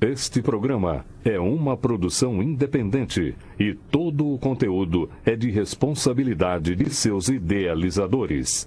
Este programa é uma produção independente e todo o conteúdo é de responsabilidade de seus idealizadores.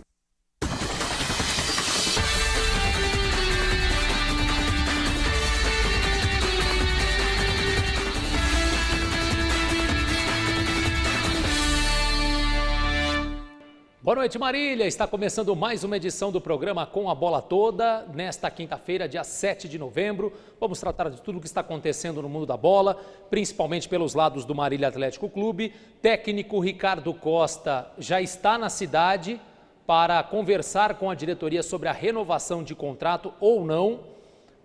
Boa noite, Marília. Está começando mais uma edição do programa Com a Bola Toda, nesta quinta-feira, dia 7 de novembro. Vamos tratar de tudo o que está acontecendo no mundo da bola, principalmente pelos lados do Marília Atlético Clube. Técnico Ricardo Costa já está na cidade para conversar com a diretoria sobre a renovação de contrato ou não.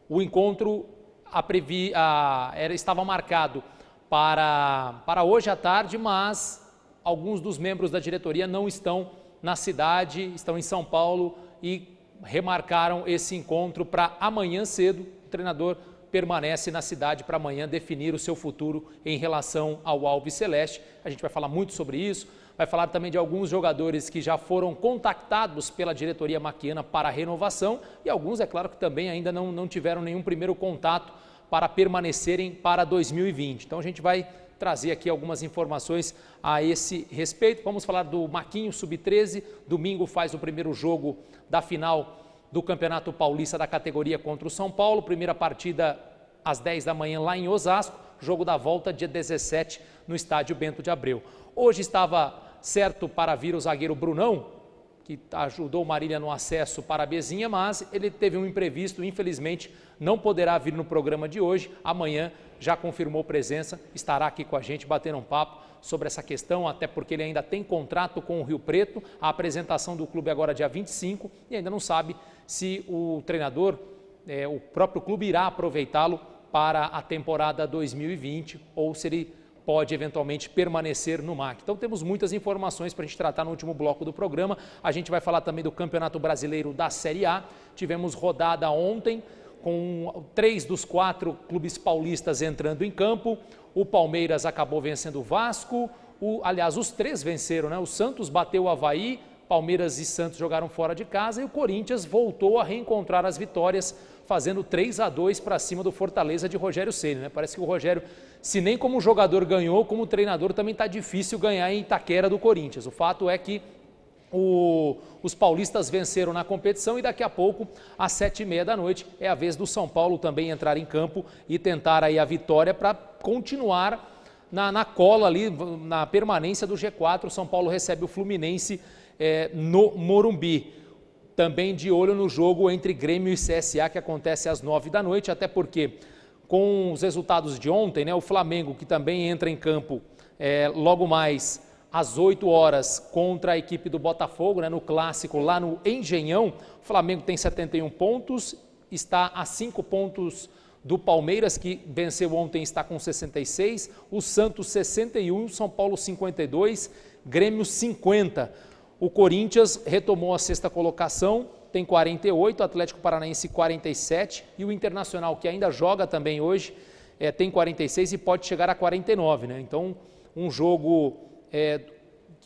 O encontro estava marcado para hoje à tarde, mas alguns dos membros da diretoria não estão na cidade, estão em São Paulo e remarcaram esse encontro para amanhã cedo. O treinador permanece na cidade para amanhã definir o seu futuro em relação ao Alves Celeste. A gente vai falar muito sobre isso, vai falar também de alguns jogadores que já foram contactados pela diretoria maquiana para renovação e alguns, é claro, que também ainda não tiveram nenhum primeiro contato para permanecerem para 2020. Então a gente vai trazer aqui algumas informações a esse respeito. Vamos falar do Maquinho Sub-13, domingo faz o primeiro jogo da final do Campeonato Paulista da categoria contra o São Paulo, primeira partida às 10 da manhã lá em Osasco, jogo da volta dia 17 no estádio Bento de Abreu. Hoje estava certo para vir o zagueiro Brunão, que ajudou o Marília no acesso para a Bezinha, mas ele teve um imprevisto, infelizmente não poderá vir no programa de hoje. Amanhã já confirmou presença, estará aqui com a gente batendo um papo sobre essa questão, até porque ele ainda tem contrato com o Rio Preto, a apresentação do clube agora é dia 25 e ainda não sabe se o treinador, o próprio clube irá aproveitá-lo para a temporada 2020 ou se ele pode eventualmente permanecer no MAC. Então temos muitas informações para a gente tratar no último bloco do programa. A gente vai falar também do Campeonato Brasileiro da Série A. Tivemos rodada ontem com 3 dos 4 clubes paulistas entrando em campo. O Palmeiras acabou vencendo o Vasco. Aliás, os 3 venceram, né? O Santos bateu o Avaí, Palmeiras e Santos jogaram fora de casa e o Corinthians voltou a reencontrar as vitórias, fazendo 3-2 para cima do Fortaleza de Rogério Ceni, né? Parece que o Rogério, se nem como jogador ganhou, como treinador também está difícil ganhar em Itaquera do Corinthians. O fato é que os paulistas venceram na competição e daqui a pouco, às 7h30 da noite, é a vez do São Paulo também entrar em campo e tentar aí a vitória para continuar na cola ali, na permanência do G4. O São Paulo recebe o Fluminense no Morumbi. Também de olho no jogo entre Grêmio e CSA, que acontece às 9 da noite, até porque com os resultados de ontem, né, o Flamengo, que também entra em campo logo mais às 8 horas contra a equipe do Botafogo, né, no clássico lá no Engenhão. O Flamengo tem 71 pontos, está a 5 pontos do Palmeiras, que venceu ontem, está com 66, o Santos 61, o São Paulo 52, Grêmio 50. O Corinthians retomou a 6ª colocação, tem 48, o Atlético Paranaense 47 e o Internacional, que ainda joga também hoje, tem 46 e pode chegar a 49, né? Então, um jogo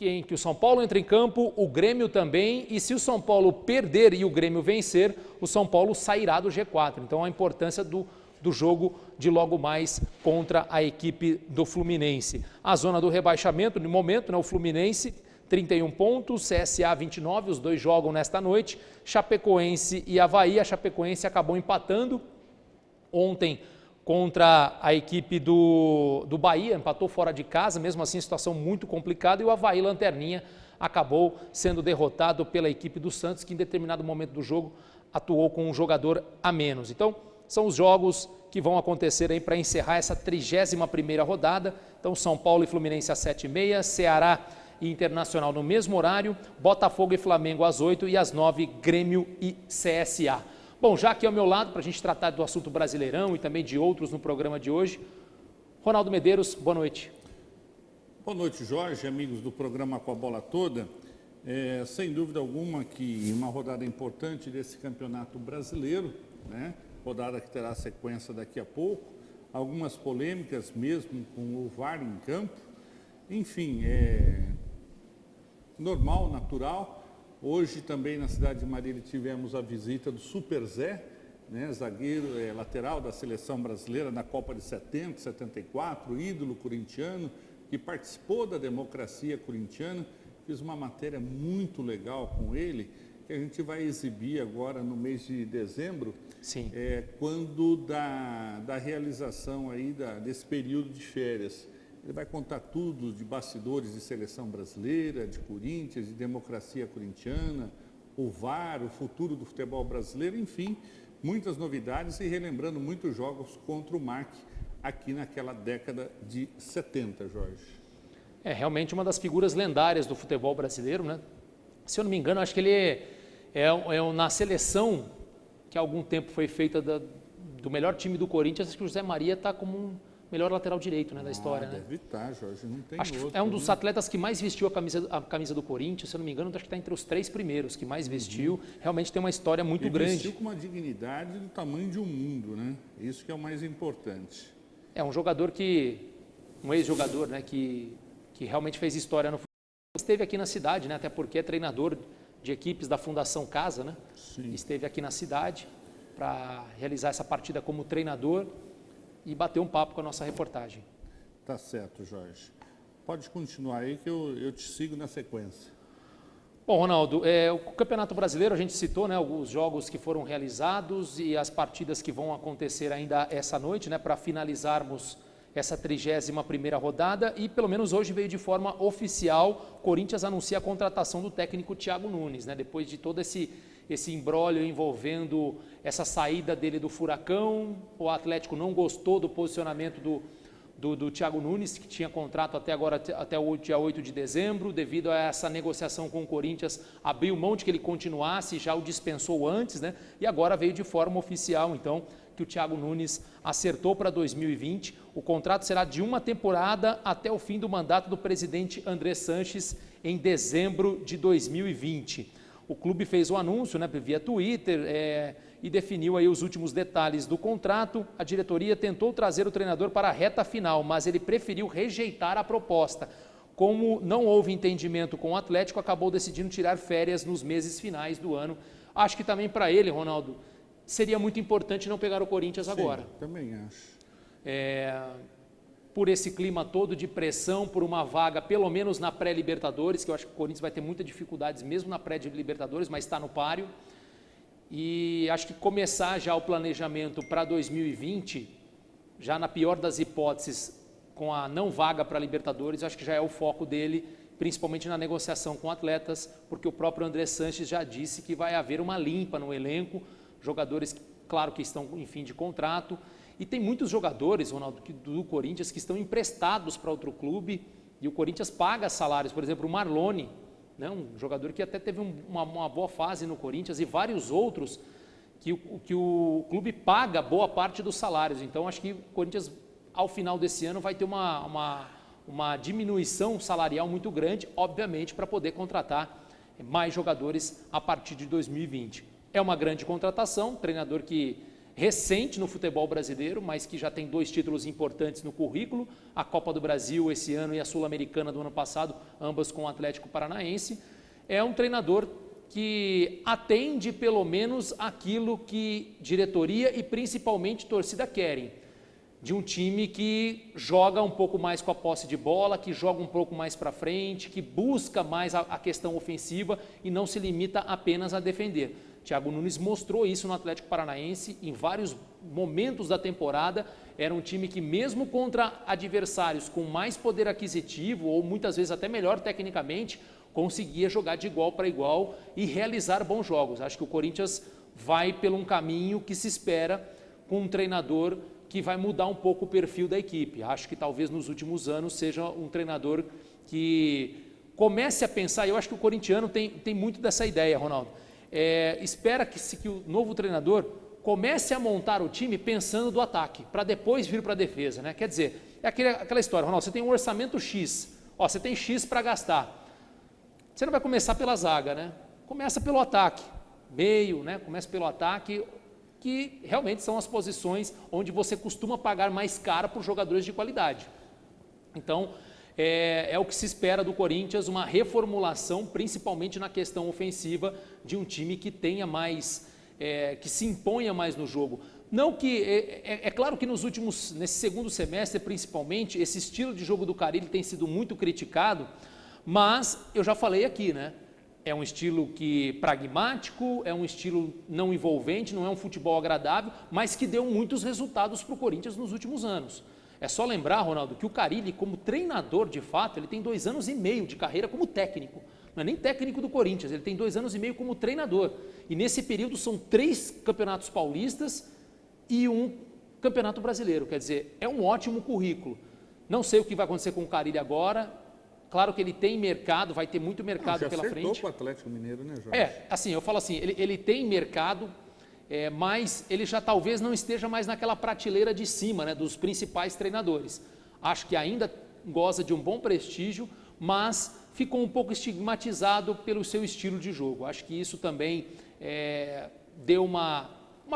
em que o São Paulo entra em campo, o Grêmio também, e se o São Paulo perder e o Grêmio vencer, o São Paulo sairá do G4. Então, a importância do jogo de logo mais contra a equipe do Fluminense. A zona do rebaixamento, no momento, né, o Fluminense 31 pontos, CSA 29, os dois jogam nesta noite, Chapecoense e Avaí. A Chapecoense acabou empatando ontem contra a equipe do Bahia, empatou fora de casa, mesmo assim situação muito complicada, e o Avaí Lanterninha acabou sendo derrotado pela equipe do Santos, que em determinado momento do jogo atuou com um jogador a menos. Então, são os jogos que vão acontecer aí para encerrar essa 31ª rodada. Então, São Paulo e Fluminense às 7h30, Ceará e Internacional no mesmo horário, Botafogo e Flamengo às 8 e às 9, Grêmio e CSA. Bom, já aqui ao meu lado, para a gente tratar do assunto Brasileirão e também de outros no programa de hoje, Ronaldo Medeiros, boa noite. Boa noite, Jorge, amigos do programa Com a Bola Toda. Sem dúvida alguma que uma rodada importante desse campeonato brasileiro, né? Rodada que terá sequência daqui a pouco, algumas polêmicas mesmo com o VAR em campo. Enfim, normal, natural. Hoje também na cidade de Marília tivemos a visita do Super Zé, né, zagueiro, lateral da seleção brasileira na Copa de 70, 74, ídolo corintiano, que participou da democracia corintiana. Fiz uma matéria muito legal com ele, que a gente vai exibir agora no mês de dezembro, Sim. Quando da realização aí desse período de férias. Ele vai contar tudo de bastidores de seleção brasileira, de Corinthians, de democracia corintiana, o VAR, o futuro do futebol brasileiro, enfim, muitas novidades e relembrando muitos jogos contra o MARC aqui naquela década de 70, Jorge. É realmente uma das figuras lendárias do futebol brasileiro, né? Se eu não me engano, acho que ele na seleção que há algum tempo foi feita do melhor time do Corinthians, acho que o José Maria está como um melhor lateral direito, né, da história. Deve estar, Jorge, não tem acho que outro. é um dos atletas que mais vestiu a camisa do Corinthians, se eu não me engano, acho que está entre os 3 primeiros que mais vestiu. Realmente tem uma história muito grande. Vestiu com uma dignidade do tamanho de um mundo, né? Isso que é o mais importante. É um ex-jogador, né, que realmente fez história no futebol. Esteve aqui na cidade, né, até porque é treinador de equipes da Fundação Casa, né? Sim. Esteve aqui na cidade para realizar essa partida como treinador e bater um papo com a nossa reportagem. Tá certo, Jorge. Pode continuar aí que eu te sigo na sequência. Bom, Ronaldo, o Campeonato Brasileiro, a gente citou, né, os jogos que foram realizados e as partidas que vão acontecer ainda essa noite, né, para finalizarmos essa 31ª rodada e pelo menos hoje veio de forma oficial, Corinthians anuncia a contratação do técnico Thiago Nunes, né, depois de todo esse imbróglio envolvendo essa saída dele do Furacão. O Atlético não gostou do posicionamento do Thiago Nunes, que tinha contrato até o dia 8 de dezembro, devido a essa negociação com o Corinthians, abriu mão de que ele continuasse, já o dispensou antes, né? E agora veio de forma oficial, então, que o Thiago Nunes acertou para 2020. O contrato será de uma temporada até o fim do mandato do presidente André Sanches em dezembro de 2020. O clube fez o anúncio, né, via Twitter e definiu aí os últimos detalhes do contrato. A diretoria tentou trazer o treinador para a reta final, mas ele preferiu rejeitar a proposta. Como não houve entendimento com o Atlético, acabou decidindo tirar férias nos meses finais do ano. Acho que também para ele, Ronaldo, seria muito importante não pegar o Corinthians agora. Também acho. Por esse clima todo de pressão por uma vaga, pelo menos na pré-Libertadores, que eu acho que o Corinthians vai ter muitas dificuldades mesmo na pré-Libertadores, mas está no páreo. E acho que começar já o planejamento para 2020, já na pior das hipóteses, com a não vaga para a Libertadores, acho que já é o foco dele, principalmente na negociação com atletas, porque o próprio André Sanches já disse que vai haver uma limpa no elenco, jogadores, claro, que estão em fim de contrato. E tem muitos jogadores, Ronaldo, do Corinthians que estão emprestados para outro clube e o Corinthians paga salários. Por exemplo, o Marlone, né, um jogador que até teve uma boa fase no Corinthians, e vários outros que o clube paga boa parte dos salários. Então, acho que o Corinthians, ao final desse ano, vai ter uma diminuição salarial muito grande, obviamente, para poder contratar mais jogadores a partir de 2020. É uma grande contratação, treinador que recente no futebol brasileiro, mas que já tem 2 títulos importantes no currículo, a Copa do Brasil esse ano e a Sul-Americana do ano passado, ambas com o Atlético Paranaense. É um treinador que atende pelo menos aquilo que diretoria e principalmente torcida querem, de um time que joga um pouco mais com a posse de bola, que joga um pouco mais para frente, que busca mais a questão ofensiva e não se limita apenas a defender. Thiago Nunes mostrou isso no Atlético Paranaense em vários momentos da temporada. Era um time que, mesmo contra adversários com mais poder aquisitivo ou muitas vezes até melhor tecnicamente, conseguia jogar de igual para igual e realizar bons jogos. Acho que o Corinthians vai por um caminho que se espera com um treinador que vai mudar um pouco o perfil da equipe. Acho que talvez nos últimos anos seja um treinador que comece a pensar, eu acho que o corintiano tem muito dessa ideia, Ronaldo. Espera que o novo treinador comece a montar o time pensando do ataque, para depois vir para a defesa, né? Quer dizer, é aquela história, Ronaldo, você tem um orçamento X, você tem X para gastar. Você não vai começar pela zaga, né? Começa pelo ataque, meio, né? Começa pelo ataque, que realmente são as posições onde você costuma pagar mais caro por jogadores de qualidade. Então, é o que se espera do Corinthians, uma reformulação, principalmente na questão ofensiva, de um time que tenha mais que se imponha mais no jogo. Não que, é claro que nesse segundo semestre principalmente, esse estilo de jogo do Carille tem sido muito criticado, mas eu já falei aqui, né? É um estilo pragmático, é um estilo não envolvente, não é um futebol agradável, mas que deu muitos resultados para o Corinthians nos últimos anos. É só lembrar, Ronaldo, que o Carille, como treinador de fato, ele tem 2 anos e meio de carreira como técnico. Não é nem técnico do Corinthians, ele tem 2 anos e meio como treinador. E nesse período são 3 campeonatos paulistas e 1 campeonato brasileiro. Quer dizer, é um ótimo currículo. Não sei o que vai acontecer com o Carille agora. Claro que ele tem mercado, vai ter muito mercado pela frente. Já acertou com o Atlético Mineiro, né, Jorge? Assim, eu falo assim, ele tem mercado, mas ele já talvez não esteja mais naquela prateleira de cima, né, dos principais treinadores. Acho que ainda goza de um bom prestígio, mas ficou um pouco estigmatizado pelo seu estilo de jogo. Acho que isso também deu uma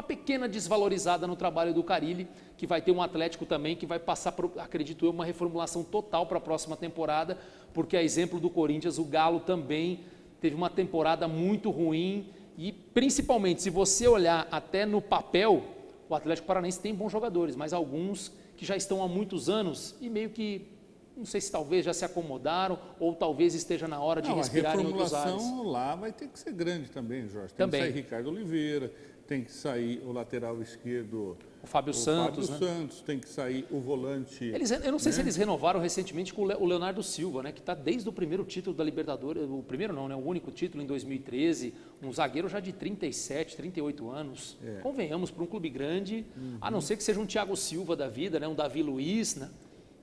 pequena desvalorizada no trabalho do Carille, que vai ter um Atlético também que vai passar por, acredito eu, uma reformulação total para a próxima temporada, porque a exemplo do Corinthians, o Galo também teve uma temporada muito ruim e principalmente se você olhar até no papel, o Atlético Paranaense tem bons jogadores, mas alguns que já estão há muitos anos e meio que, não sei se talvez já se acomodaram ou talvez esteja na hora de respirar em outros ares. A reformulação lá vai ter que ser grande também, Jorge. Tem também. que sair Ricardo Oliveira, tem que sair o lateral esquerdo, o Fábio Santos, tem que sair o volante. Eu não sei se eles renovaram recentemente com o Leonardo Silva, né, que está desde o primeiro título da Libertadores, o primeiro não, né, o único título em 2013, um zagueiro já de 37, 38 anos. Convenhamos, para um clube grande, a não ser que seja um Thiago Silva da vida, né, um Davi Luiz, né,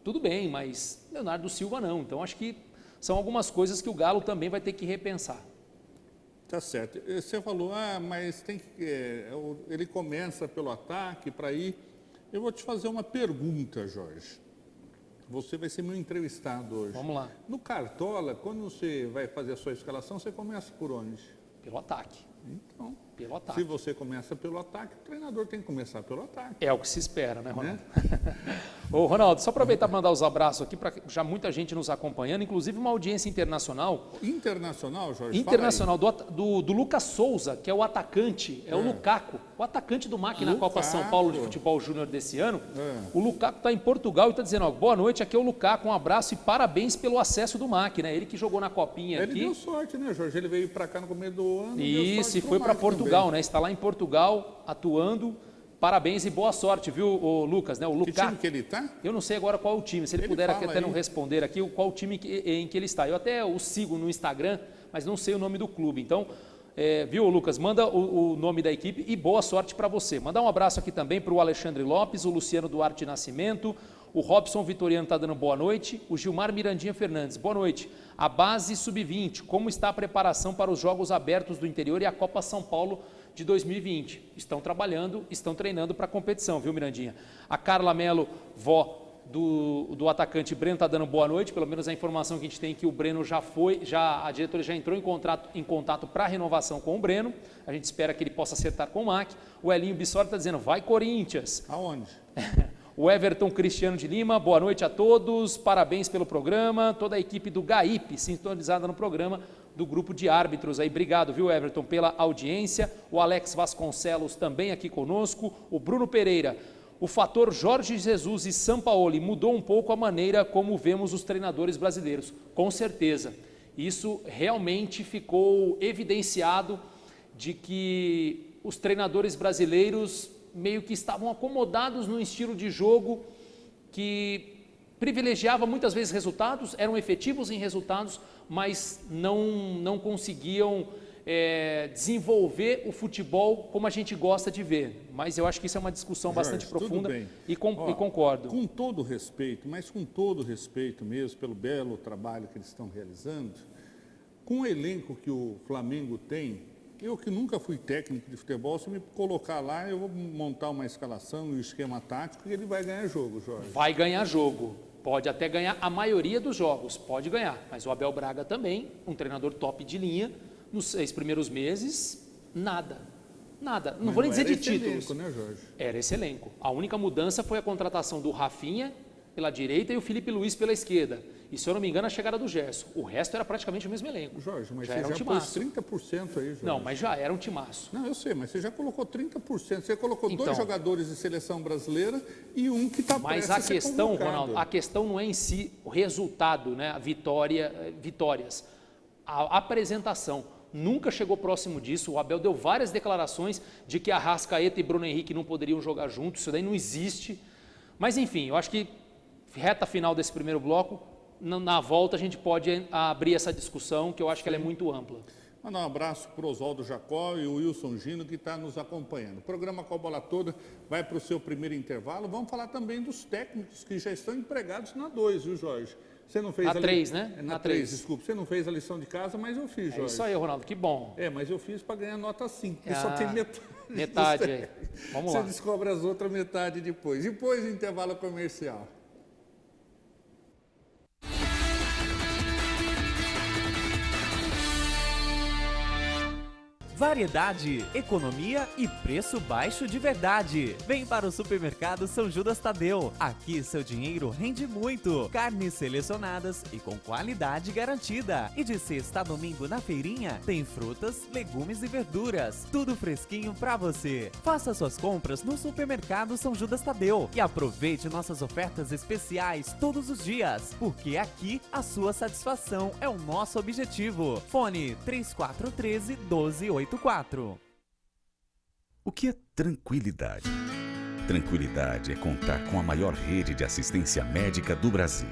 tudo bem, mas Leonardo Silva não. Então acho que são algumas coisas que o Galo também vai ter que repensar. Tá certo. Você falou, mas tem que, ele começa pelo ataque para ir. Eu vou te fazer uma pergunta, Jorge. Você vai ser meu entrevistado hoje. Vamos lá. No Cartola, quando você vai fazer a sua escalação, você começa por onde? Pelo ataque. Então, pelo ataque. Se você começa pelo ataque, o treinador tem que começar pelo ataque. É o que se espera, né, Ronaldo? Ô, Ronaldo, só aproveitar para mandar os abraços aqui, para já muita gente nos acompanhando, inclusive uma audiência internacional. Internacional, Jorge? Internacional, do Lucas Souza, que é o atacante, o Lukaku, o atacante do MAC na Copa São Paulo de Futebol Júnior desse ano. O Lukaku está em Portugal e está dizendo, boa noite, aqui é o Lukaku, um abraço e parabéns pelo acesso do MAC, né? Ele que jogou na Copinha aqui. Ele deu sorte, né, Jorge? Ele veio para cá no começo do ano. Isso, e foi para Portugal, né? Está lá em Portugal, atuando. Parabéns e boa sorte, viu, Lucas, né? O Lukaku. Que time que ele está? Eu não sei agora qual é o time. Se ele puder até não responder aqui, qual o time em que ele está. Eu até o sigo no Instagram, mas não sei o nome do clube. Então, viu, Lucas, manda o nome da equipe e boa sorte para você. Mandar um abraço aqui também para o Alexandre Lopes, o Luciano Duarte Nascimento, o Robson Vitoriano está dando boa noite, o Gilmar Mirandinha Fernandes, boa noite. A base sub-20, como está a preparação para os Jogos Abertos do Interior e a Copa São Paulo de 2020? Estão trabalhando, estão treinando para a competição, viu, Mirandinha? A Carla Melo, vó do atacante Breno, está dando boa noite, pelo menos a informação que a gente tem é que o Breno a diretoria já entrou em contato para renovação com o Breno, a gente espera que ele possa acertar com o MAC. O Elinho Bissoli está dizendo, vai Corinthians. Aonde? O Everton Cristiano de Lima, boa noite a todos, parabéns pelo programa, toda a equipe do GAIP sintonizada no programa do grupo de árbitros aí, obrigado, viu, Everton, pela audiência. O Alex Vasconcelos também aqui conosco, o Bruno Pereira. O fator Jorge Jesus e Sampaoli mudou um pouco a maneira como vemos os treinadores brasileiros, com certeza. Isso realmente ficou evidenciado de que os treinadores brasileiros meio que estavam acomodados num estilo de jogo que privilegiava muitas vezes resultados, eram efetivos em resultados, mas não conseguiam desenvolver o futebol como a gente gosta de ver. Mas eu acho que isso é uma discussão bastante profunda e concordo. Com todo respeito, mas com todo respeito mesmo pelo belo trabalho que eles estão realizando, com o elenco que o Flamengo tem, eu que nunca fui técnico de futebol, se me colocar lá, eu vou montar uma escalação e um esquema tático e ele vai ganhar jogo, Jorge. Vai ganhar jogo. Pode até ganhar a maioria dos jogos, pode ganhar. Mas o Abel Braga também, um treinador top de linha, nos 6 primeiros meses, nada. Não vou nem dizer de títulos. Elenco, né, Jorge? Era esse elenco. A única mudança foi a contratação do Rafinha pela direita e o Felipe Luiz pela esquerda. e, se eu não me engano, a chegada do Gerson. O resto era praticamente o mesmo elenco. Jorge, mas já você era um já pôs timaço. 30% aí, Jorge. Não, mas já era um timaço. Não, eu sei, mas você já colocou 30%. Você colocou Então, 2 jogadores de seleção brasileira e um que está Mas prestes a a ser questão, convocado. Ronaldo, a questão não é em si o resultado, né? A vitórias. A apresentação nunca chegou próximo disso. O Abel deu várias declarações de que Arrascaeta e Bruno Henrique não poderiam jogar juntos. Isso daí não existe. Mas, enfim, eu acho que reta final desse primeiro bloco, na volta a gente pode abrir essa discussão, que eu acho que ela é muito ampla. Mandar um abraço para o Oswaldo Jacó e o Wilson Gino, que está nos acompanhando. O programa Com a Bola Toda vai para o seu primeiro intervalo. Vamos falar também dos técnicos que já estão empregados na 2, viu, Jorge? Você não fez Na 3, né? Na 3, desculpa. Você não fez a lição de casa, mas eu fiz, Jorge. É isso aí, Ronaldo, que bom. Mas eu fiz para ganhar nota 5, porque só tem metade. Metade aí. Vamos lá. Você descobre as outras metade depois. Depois do intervalo comercial. Variedade, economia e preço baixo de verdade. Vem para o Supermercado São Judas Tadeu. Aqui seu dinheiro rende muito. Carnes selecionadas e com qualidade garantida. E de sexta a domingo na feirinha tem frutas, legumes e verduras. Tudo fresquinho para você. Faça suas compras no Supermercado São Judas Tadeu e aproveite nossas ofertas especiais todos os dias, porque aqui a sua satisfação é o nosso objetivo. Fone 3413-1284. O que é tranquilidade? Tranquilidade é contar com a maior rede de assistência médica do Brasil.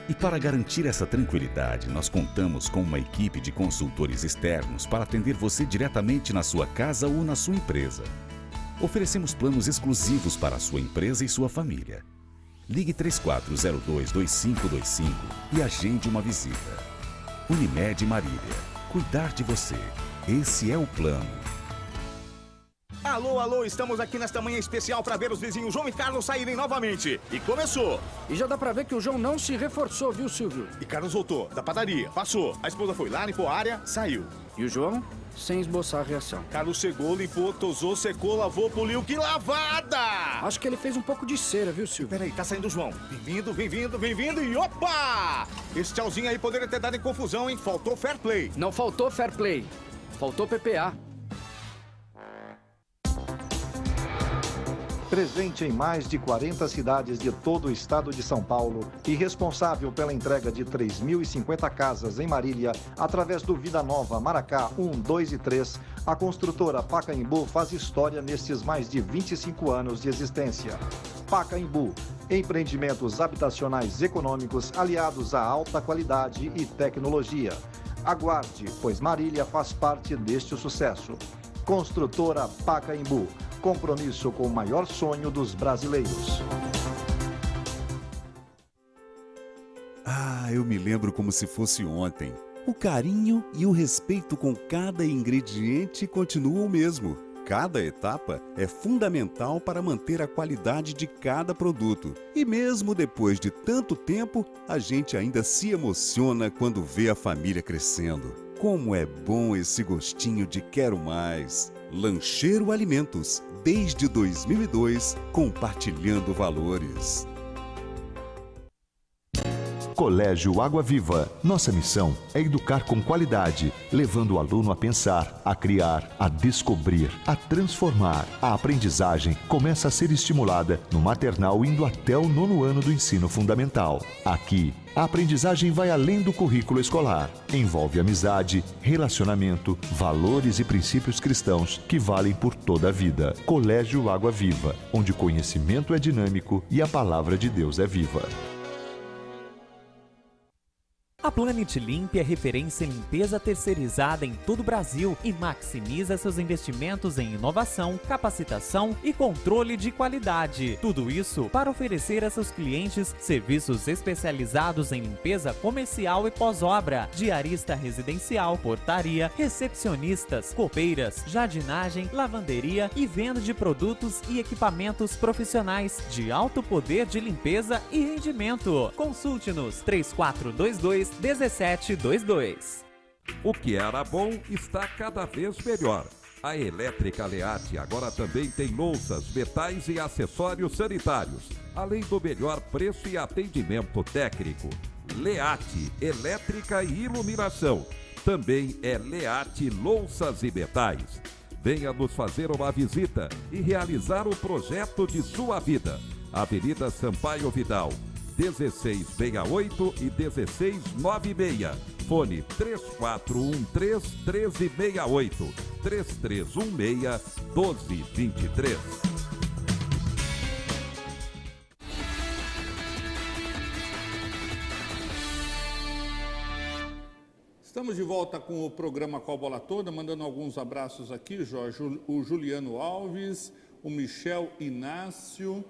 E para garantir essa tranquilidade, nós contamos com uma equipe de consultores externos para atender você diretamente na sua casa ou na sua empresa. Oferecemos planos exclusivos para a sua empresa e sua família. Ligue 3402-2525 e agende uma visita. Unimed Marília. Cuidar de você. Esse é o plano. Alô, alô, estamos aqui nesta manhã especial para ver os vizinhos João e Carlos saírem novamente. E começou. E já dá pra ver que o João não se reforçou, viu, Silvio? E Carlos voltou da padaria, passou. A esposa foi lá, limpou a área, saiu. E o João, sem esboçar a reação. Carlos chegou, limpou, tosou, secou, lavou, poliu. Que lavada! Acho que ele fez um pouco de cera, viu, Silvio? Peraí, tá saindo o João. Bem-vindo, bem-vindo, bem-vindo e opa! Esse tchauzinho aí poderia ter dado em confusão, hein? Faltou fair play. Não faltou fair play. Faltou PPA. Presente em mais de 40 cidades de todo o estado de São Paulo e responsável pela entrega de 3.050 casas em Marília através do Vida Nova Maracá 1, 2 e 3, a construtora Pacaembu faz história nestes mais de 25 anos de existência. Pacaembu, empreendimentos habitacionais econômicos aliados à alta qualidade e tecnologia. Aguarde, pois Marília faz parte deste sucesso. Construtora Pacaembu. Compromisso com o maior sonho dos brasileiros. Eu me lembro como se fosse ontem. O carinho e o respeito com cada ingrediente continuam o mesmo. Cada etapa é fundamental para manter a qualidade de cada produto. E mesmo depois de tanto tempo, a gente ainda se emociona quando vê a família crescendo. Como é bom esse gostinho de quero mais. Lancheiro Alimentos, desde 2002, compartilhando valores. Colégio Água Viva. Nossa missão é educar com qualidade, levando o aluno a pensar, a criar, a descobrir, a transformar. A aprendizagem começa a ser estimulada no maternal indo até o 9º ano do ensino fundamental. Aqui, a aprendizagem vai além do currículo escolar. Envolve amizade, relacionamento, valores e princípios cristãos que valem por toda a vida. Colégio Água Viva, onde o conhecimento é dinâmico e a palavra de Deus é viva. A Planet Limp é referência em limpeza terceirizada em todo o Brasil e maximiza seus investimentos em inovação, capacitação e controle de qualidade. Tudo isso para oferecer a seus clientes serviços especializados em limpeza comercial e pós-obra, diarista residencial, portaria, recepcionistas, copeiras, jardinagem, lavanderia e venda de produtos e equipamentos profissionais de alto poder de limpeza e rendimento. Consulte-nos 3422-1722. O que era bom está cada vez melhor. A Elétrica Learte agora também tem louças, metais e acessórios sanitários, além do melhor preço e atendimento técnico. Leate, elétrica e iluminação. Também é Leate Louças e Metais. Venha nos fazer uma visita e realizar o projeto de sua vida. Avenida Sampaio Vidal, 1668 e 1696. Fone 3413-1368, 3316-1223. Estamos de volta com o programa Com a Bola Toda, mandando alguns abraços aqui, Jorge, o Juliano Alves, o Michel Inácio,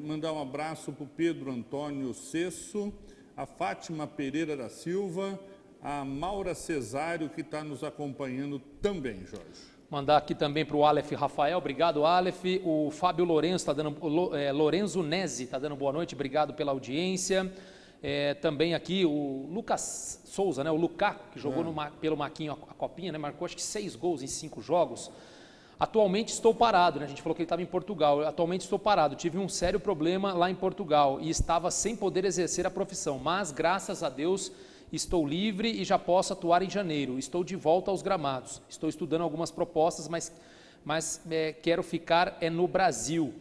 mandar um abraço para o Pedro Antônio Cesso, a Fátima Pereira da Silva, a Maura Cesário, que está nos acompanhando também, Jorge. Mandar aqui também para o Aleph Rafael, obrigado Aleph, o Fábio Lourenço está dando, Lorenzo Nesi está dando boa noite, obrigado pela audiência. Também aqui o Lucas Souza, né? O Lucas, que jogou pelo Maquinho a Copinha, né? Marcou acho que 6 gols em 5 jogos. Atualmente estou parado, né? A gente falou que ele estava em Portugal. Atualmente estou parado. Tive um sério problema lá em Portugal e estava sem poder exercer a profissão. Mas, graças a Deus, estou livre e já posso atuar em janeiro. Estou de volta aos gramados. Estou estudando algumas propostas, mas quero ficar no Brasil.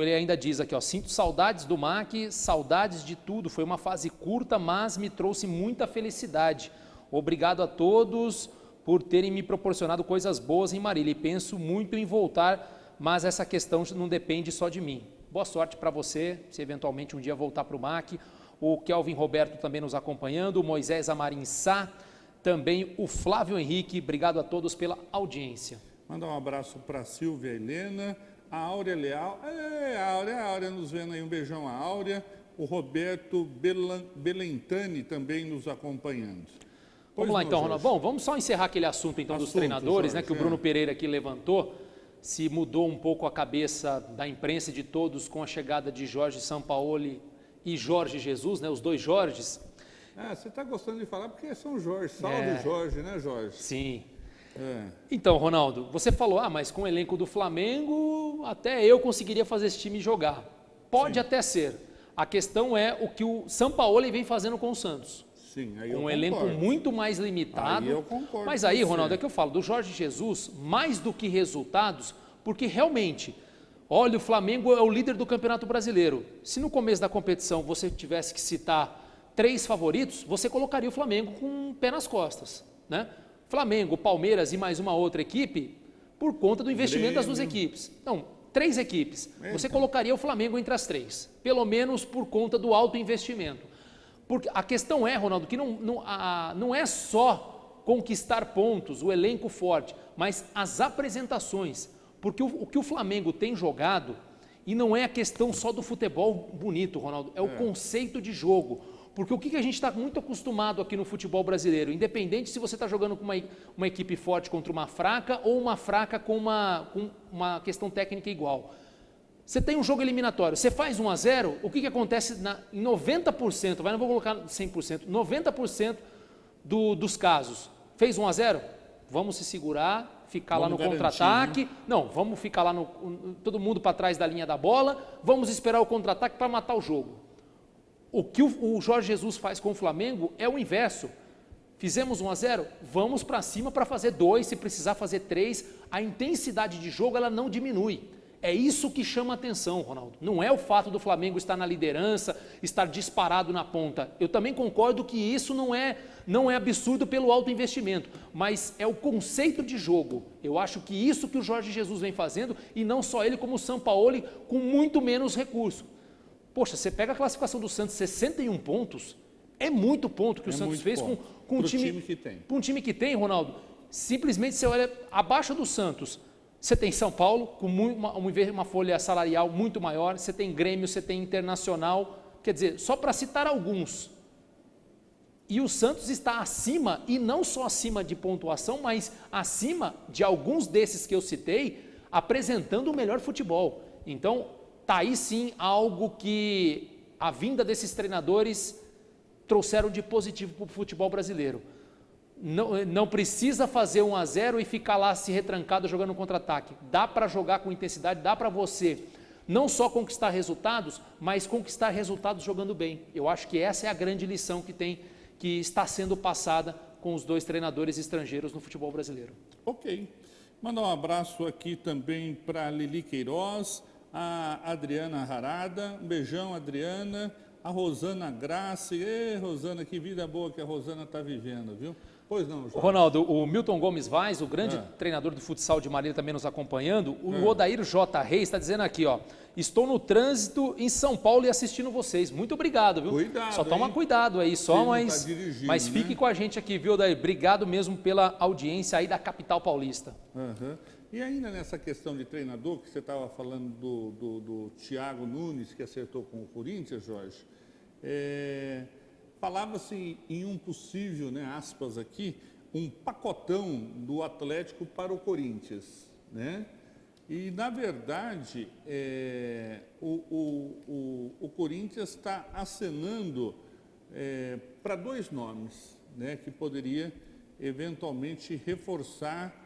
Ele ainda diz aqui, ó, sinto saudades do MAC, saudades de tudo. Foi uma fase curta, mas me trouxe muita felicidade. Obrigado a todos por terem me proporcionado coisas boas em Marília e penso muito em voltar, mas essa questão não depende só de mim. Boa sorte para você, se eventualmente um dia voltar para o MAC. O Kelvin Roberto também nos acompanhando, o Moisés Amarim Sá, também o Flávio Henrique. Obrigado a todos pela audiência. Mandar um abraço para a Silvia Helena, a Áurea Leal, a Áurea nos vendo aí, um beijão a Áurea, o Roberto Belentani também nos acompanhando. Vamos lá então, Ronaldo. Bom, vamos só encerrar aquele assunto então dos treinadores, Jorge, né, que o Bruno Pereira aqui levantou. Se mudou um pouco a cabeça da imprensa e de todos com a chegada de Jorge Sampaoli e Jorge Jesus, né, os dois Jorges. Você está gostando de falar porque são Jorge, salve Jorge, né, Jorge? Sim. Então, Ronaldo, você falou, mas com o elenco do Flamengo, até eu conseguiria fazer esse time jogar. Pode até ser. A questão é o que o Sampaoli vem fazendo com o Santos. Sim, aí um elenco muito mais limitado. Aí eu concordo. Mas aí, Ronaldo, é que eu falo do Jorge Jesus, mais do que resultados, porque realmente, olha, o Flamengo é o líder do Campeonato Brasileiro. Se no começo da competição você tivesse que citar 3 favoritos, você colocaria o Flamengo com o pé nas costas, né? Flamengo, Palmeiras e mais uma outra equipe, por conta do investimento das duas equipes. Não, 3 equipes. Você colocaria o Flamengo entre as 3, pelo menos por conta do alto investimento. Porque a questão é, Ronaldo, que não é só conquistar pontos, o elenco forte, mas as apresentações. Porque o que o Flamengo tem jogado, e não é a questão só do futebol bonito, Ronaldo, é o conceito de jogo. Porque o que a gente está muito acostumado aqui no futebol brasileiro, independente se você está jogando com uma equipe forte contra uma fraca ou uma fraca com uma questão técnica igual. Você tem um jogo eliminatório, você faz 1-0, o que acontece em 90%, não vou colocar 100%, 90% dos casos, fez 1-0, vamos se segurar, ficar lá no contra-ataque, não, vamos ficar lá, todo mundo para trás da linha da bola, vamos esperar o contra-ataque para matar o jogo. O que o Jorge Jesus faz com o Flamengo é o inverso. Fizemos 1-0, vamos para cima para fazer 2, se precisar fazer 3, a intensidade de jogo ela não diminui. É isso que chama atenção, Ronaldo. Não é o fato do Flamengo estar na liderança, estar disparado na ponta. Eu também concordo que isso não é absurdo pelo alto investimento, mas é o conceito de jogo. Eu acho que isso que o Jorge Jesus vem fazendo, e não só ele, como o Sampaoli, com muito menos recurso. Poxa, você pega a classificação do Santos, 61 pontos, é muito ponto que o Santos fez com um time que tem. Com um time que tem, Ronaldo, simplesmente você olha abaixo do Santos. Você tem São Paulo, com uma folha salarial muito maior, você tem Grêmio, você tem Internacional, quer dizer, só para citar alguns. E o Santos está acima, e não só acima de pontuação, mas acima de alguns desses que eu citei, apresentando o melhor futebol. Então, está aí sim algo que a vinda desses treinadores trouxeram de positivo para o futebol brasileiro. Não precisa fazer 1-0 e ficar lá se retrancado jogando contra-ataque. Dá para jogar com intensidade, dá para você Não só conquistar resultados, mas conquistar resultados jogando bem. Eu acho que essa é a grande lição que está sendo passada com os 2 treinadores estrangeiros no futebol brasileiro. Ok. Mandar um abraço aqui também para a Lili Queiroz, a Adriana Harada, um beijão, Adriana, a Rosana Graça. Ê, Rosana, que vida boa que a Rosana está vivendo, viu? Pois não, Jorge. Ronaldo, o Milton Gomes Vaz, o grande treinador do futsal de Marília, também nos acompanhando. O Odair J. Reis está dizendo aqui, ó, estou no trânsito em São Paulo e assistindo vocês. Muito obrigado, viu? Cuidado, só toma hein? cuidado aí, só, mas, tá dirigindo, mas fique né? com a gente aqui, viu, Odair? Obrigado mesmo pela audiência aí da capital paulista. Uhum. E ainda nessa questão de treinador, que você estava falando do Thiago Nunes, que acertou com o Corinthians, Jorge, falava-se em um possível, né, aspas aqui, um pacotão do Atlético para o Corinthians, né? E, na verdade, o Corinthians está acenando para 2 nomes, né, que poderia eventualmente reforçar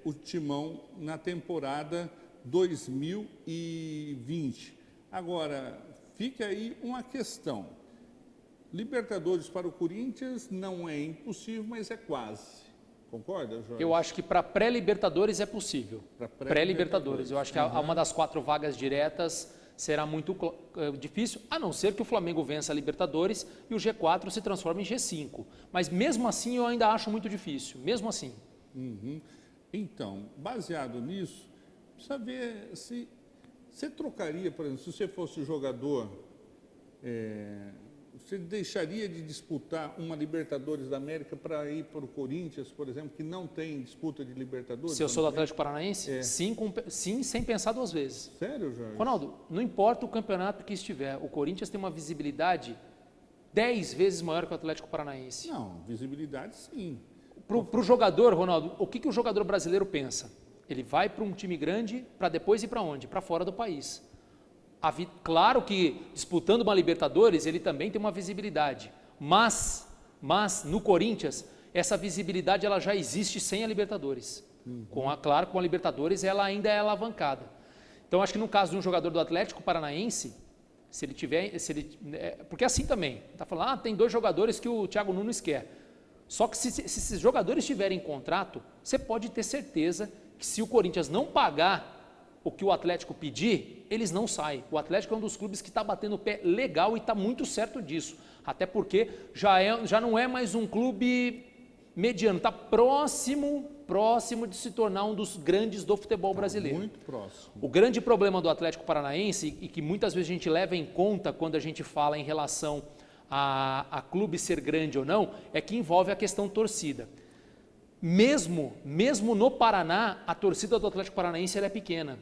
o timão na temporada 2020. Agora, fica aí uma questão. Libertadores para o Corinthians não é impossível, mas é quase. Concorda, Jorge? Eu acho que para pré-Libertadores é possível. Pré-Libertadores. Eu acho que uma das 4 vagas diretas será muito difícil, a não ser que o Flamengo vença a Libertadores e o G4 se transforme em G5. Mas mesmo assim eu ainda acho muito difícil, mesmo assim. Uhum. Então, baseado nisso, precisa ver se você trocaria, por exemplo, se você fosse jogador, você deixaria de disputar uma Libertadores da América para ir para o Corinthians, por exemplo, que não tem disputa de Libertadores? Se eu sou do Atlético Paranaense? Sim, sem pensar 2 vezes. Sério, Jorge? Ronaldo, não importa o campeonato que estiver, o Corinthians tem uma visibilidade 10 vezes maior que o Atlético Paranaense. Não, visibilidade sim. Para o jogador, Ronaldo, o que o jogador brasileiro pensa? Ele vai para um time grande para depois ir para onde? Para fora do país. Claro que disputando uma Libertadores, ele também tem uma visibilidade, mas no Corinthians, essa visibilidade ela já existe sem a Libertadores. Claro, com a Libertadores ela ainda é alavancada. Então, acho que no caso de um jogador do Atlético Paranaense, porque assim também, está falando, tem 2 jogadores que o Thiago Nunes quer. Só que se esses jogadores tiverem contrato, você pode ter certeza que se o Corinthians não pagar o que o Atlético pedir, eles não saem. O Atlético é um dos clubes que está batendo o pé legal e está muito certo disso. Até porque já não é mais um clube mediano, está próximo de se tornar um dos grandes do futebol brasileiro. Muito próximo. O grande problema do Atlético Paranaense, e que muitas vezes a gente leva em conta quando a gente fala em relação a clube ser grande ou não, é que envolve a questão torcida. Mesmo no Paraná, a torcida do Atlético Paranaense ela é pequena,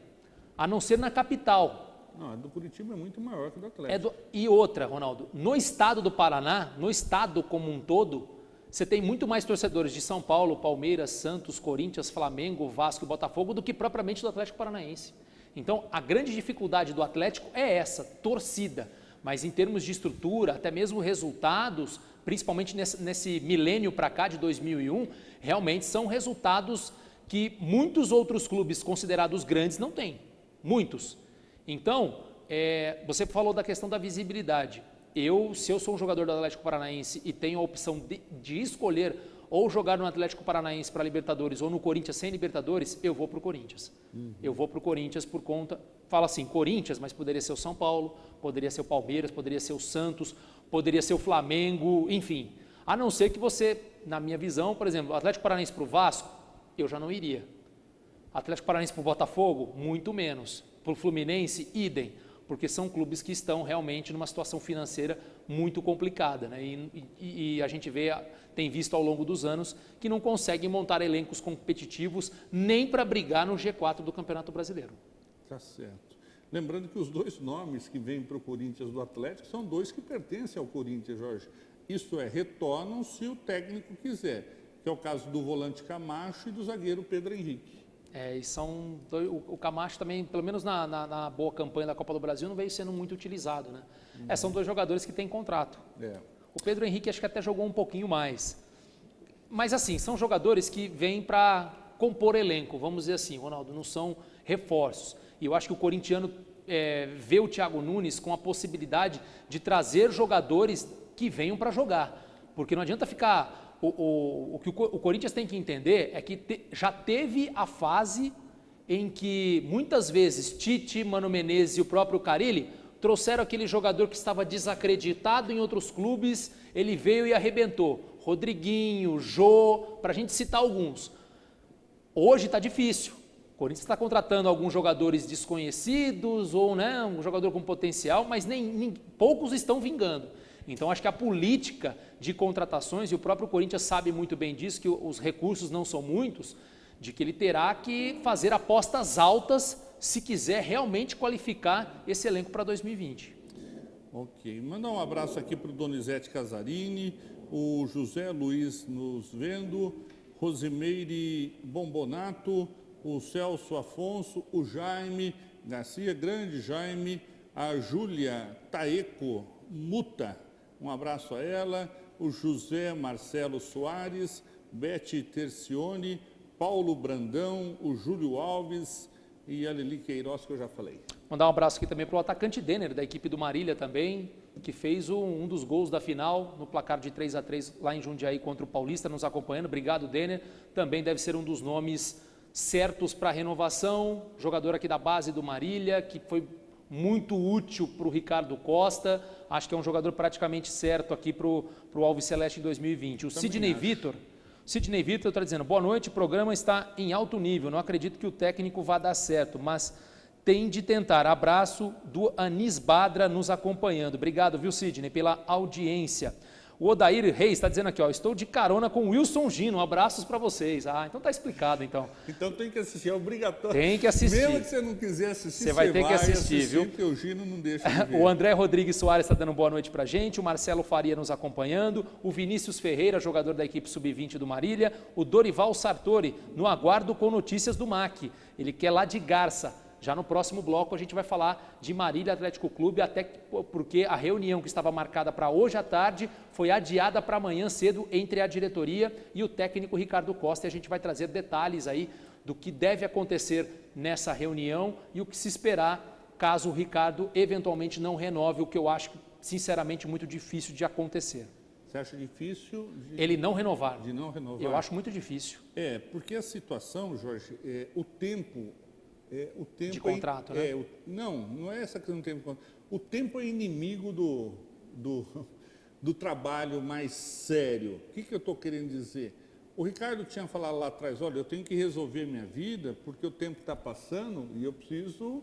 a não ser na capital. Não, a do Curitiba é muito maior que a do Atlético. E outra, Ronaldo, no estado do Paraná, no estado como um todo, você tem muito mais torcedores de São Paulo, Palmeiras, Santos, Corinthians, Flamengo, Vasco e Botafogo do que propriamente do Atlético Paranaense. Então, a grande dificuldade do Atlético é essa, torcida. Mas em termos de estrutura, até mesmo resultados, principalmente nesse milênio para cá, de 2001, realmente são resultados que muitos outros clubes considerados grandes não têm. Muitos. Então, você falou da questão da visibilidade. Se eu sou um jogador do Atlético Paranaense e tenho a opção de escolher ou jogar no Atlético Paranaense para Libertadores ou no Corinthians sem Libertadores, eu vou para o Corinthians. Eu vou para o Corinthians por conta... Fala assim, Corinthians, mas poderia ser o São Paulo, poderia ser o Palmeiras, poderia ser o Santos, poderia ser o Flamengo, enfim. A não ser que você, na minha visão, por exemplo, Atlético Paranaense para o Vasco, eu já não iria. Atlético Paranaense para o Botafogo, muito menos. Para o Fluminense, idem, porque são clubes que estão realmente numa situação financeira muito complicada, né? E a gente tem visto ao longo dos anos que não conseguem montar elencos competitivos nem para brigar no G4 do Campeonato Brasileiro. Tá certo. Lembrando que os 2 nomes que vêm para o Corinthians do Atlético são 2 que pertencem ao Corinthians, Jorge. Isto é, retornam se o técnico quiser, que é o caso do volante Camacho e do zagueiro Pedro Henrique. E são o Camacho também, pelo menos na boa campanha da Copa do Brasil, não veio sendo muito utilizado, né? São 2 jogadores que têm contrato. O Pedro Henrique acho que até jogou um pouquinho mais. Mas assim, são jogadores que vêm para compor elenco, vamos dizer assim, Ronaldo, não são reforços. E eu acho que o corintiano vê o Thiago Nunes com a possibilidade de trazer jogadores que venham para jogar. Porque não adianta ficar... O que o Corinthians tem que entender é que já teve a fase em que muitas vezes Tite, Mano Menezes e o próprio Carille trouxeram aquele jogador que estava desacreditado em outros clubes, ele veio e arrebentou. Rodriguinho, Jô, para a gente citar alguns. Hoje está difícil. O Corinthians está contratando alguns jogadores desconhecidos ou um jogador com potencial, mas poucos estão vingando. Então, acho que a política de contratações, e o próprio Corinthians sabe muito bem disso, que os recursos não são muitos, de que ele terá que fazer apostas altas se quiser realmente qualificar esse elenco para 2020. Ok. Mandar um abraço aqui para o Donizete Casarini, o José Luiz nos vendo, Rosimeire Bombonato, o Celso Afonso, o Jaime Garcia, grande Jaime, a Júlia Taeco Muta, um abraço a ela, o José Marcelo Soares, Bete Tercione, Paulo Brandão, o Júlio Alves e a Lili Queiroz, que eu já falei. Mandar um abraço aqui também para o atacante Denner, da equipe do Marília também, que fez um dos gols da final no placar de 3-3 lá em Jundiaí contra o Paulista, nos acompanhando. Obrigado, Denner. Também deve ser um dos nomes certos para a renovação, jogador aqui da base do Marília, que foi muito útil para o Ricardo Costa. Acho que é um jogador praticamente certo aqui para o Alves Celeste em 2020. O Sidney Vitor está dizendo, boa noite, o programa está em alto nível, não acredito que o técnico vá dar certo, mas tem de tentar. Abraço do Anis Badra nos acompanhando. Obrigado, viu, Sidney, pela audiência. O Odair Reis está dizendo aqui, estou de carona com o Wilson Gino, abraços para vocês. Então está explicado, então. Então tem que assistir, é obrigatório. Tem que assistir. Mesmo que você não quiser assistir, você vai ter que assistir, viu? Porque o Gino não deixa de ver. O André Rodrigues Soares está dando boa noite para a gente, o Marcelo Faria nos acompanhando, o Vinícius Ferreira, jogador da equipe Sub-20 do Marília, o Dorival Sartori, no aguardo com notícias do MAC. Ele quer lá de Garça. Já no próximo bloco a gente vai falar de Marília Atlético Clube, até porque a reunião que estava marcada para hoje à tarde foi adiada para amanhã cedo entre a diretoria e o técnico Ricardo Costa. E a gente vai trazer detalhes aí do que deve acontecer nessa reunião e o que se esperar caso o Ricardo eventualmente não renove, o que eu acho, sinceramente, muito difícil de acontecer. Você acha difícil? Ele não renovar. De não renovar? Eu acho muito difícil. Porque a situação, Jorge, o tempo de contrato, né? Não é essa questão do tempo. O tempo é inimigo do trabalho mais sério. O que eu estou querendo dizer? O Ricardo tinha falado lá atrás, olha, eu tenho que resolver minha vida porque o tempo está passando e eu preciso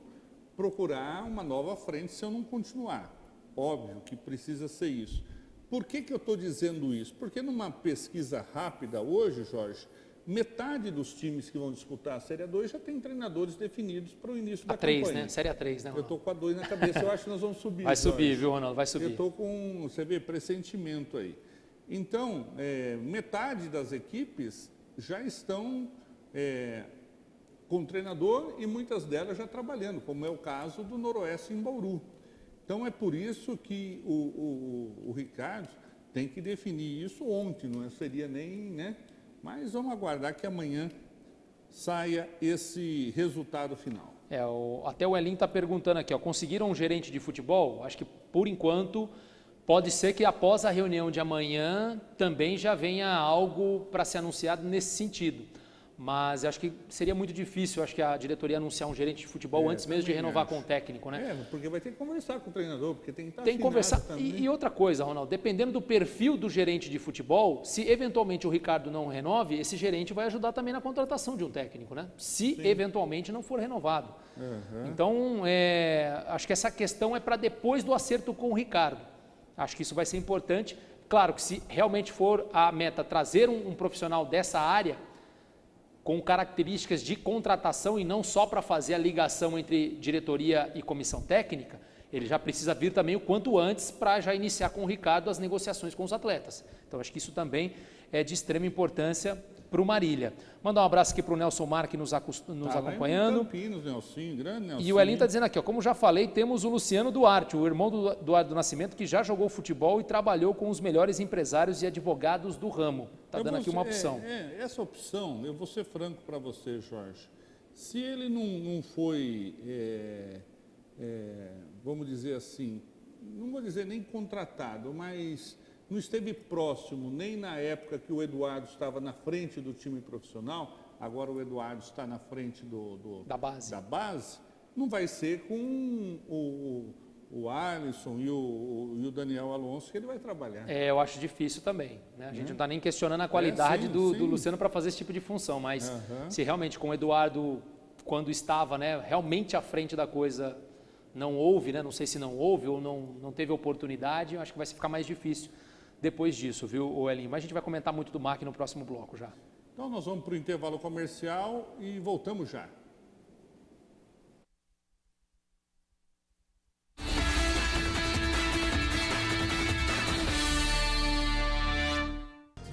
procurar uma nova frente se eu não continuar. Óbvio que precisa ser isso. Por que eu estou dizendo isso? Porque numa pesquisa rápida hoje, Jorge, metade dos times que vão disputar a Série A2 já tem treinadores definidos para o início da campanha. A3, né? Série A3, né, Ronaldo? Eu estou com a 2 na cabeça, eu acho que nós vamos subir. Vai subir, viu, Ronaldo? Vai subir. Eu estou com, você vê, pressentimento aí. Então, metade das equipes já estão com treinador e muitas delas já trabalhando, como é o caso do Noroeste em Bauru. Então, é por isso que o Ricardo tem que definir isso ontem, não seria nem, né? Mas vamos aguardar que amanhã saia esse resultado final. Até o Elin está perguntando aqui, conseguiram um gerente de futebol? Acho que, por enquanto, pode ser que após a reunião de amanhã também já venha algo para ser anunciado nesse sentido. Mas acho que seria muito difícil, acho que a diretoria anunciar um gerente de futebol antes mesmo de renovar com o técnico, né? Porque vai ter que conversar com o treinador, porque tem que estar Tem que conversar. E outra coisa, Ronaldo, dependendo do perfil do gerente de futebol, se eventualmente o Ricardo não renove, esse gerente vai ajudar também na contratação de um técnico, né? Se eventualmente não for renovado. Então, acho que essa questão é para depois do acerto com o Ricardo. Acho que isso vai ser importante. Claro que se realmente for a meta trazer um profissional dessa área, com características de contratação e não só para fazer a ligação entre diretoria e comissão técnica, ele já precisa vir também o quanto antes para já iniciar com o Ricardo as negociações com os atletas. Então, acho que isso também é de extrema importância para o Marília. Mandar um abraço aqui para o Nelson Marque nos acompanhando. Campinas, Nelson, grande Nelson. E o Elin está dizendo aqui, como já falei, temos o Luciano Duarte, o irmão do Duarte do Nascimento, que já jogou futebol e trabalhou com os melhores empresários e advogados do ramo. Está dando aqui uma opção. Essa opção, eu vou ser franco para você, Jorge. Se ele não foi, vamos dizer assim, não vou dizer nem contratado, mas não esteve próximo nem na época que o Eduardo estava na frente do time profissional, agora o Eduardo está na frente da base, não vai ser com o Alisson e o Daniel Alonso que ele vai trabalhar. Eu acho difícil também, né? A gente não está nem questionando a qualidade do Luciano para fazer esse tipo de função, mas se realmente com o Eduardo, quando estava, né, realmente à frente da coisa, não houve, né? Não sei se não houve ou não teve oportunidade, eu acho que vai ficar mais difícil depois disso, viu, Elinho? Mas a gente vai comentar muito do MAC no próximo bloco já. Então nós vamos para o intervalo comercial e voltamos já.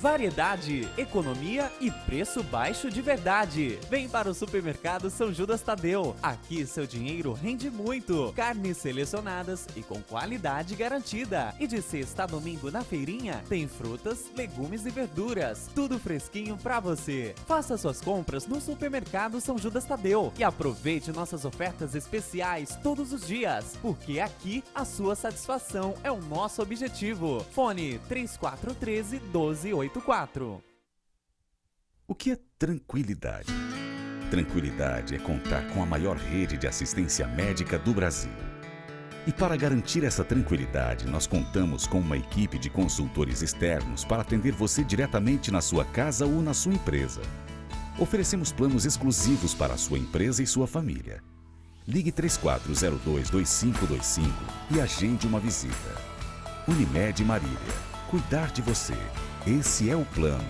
Variedade, economia e preço baixo de verdade. Vem para o Supermercado São Judas Tadeu. Aqui seu dinheiro rende muito. Carnes selecionadas e com qualidade garantida. E de sexta a domingo na feirinha tem frutas, legumes e verduras. Tudo fresquinho para você. Faça suas compras no Supermercado São Judas Tadeu e aproveite nossas ofertas especiais todos os dias, porque aqui a sua satisfação é o nosso objetivo. Fone 3413-1284. O que é tranquilidade? Tranquilidade é contar com a maior rede de assistência médica do Brasil. E para garantir essa tranquilidade, nós contamos com uma equipe de consultores externos para atender você diretamente na sua casa ou na sua empresa. Oferecemos planos exclusivos para a sua empresa e sua família. Ligue 3402-2525 e agende uma visita. Unimed Marília. Cuidar de você. Esse é o plano.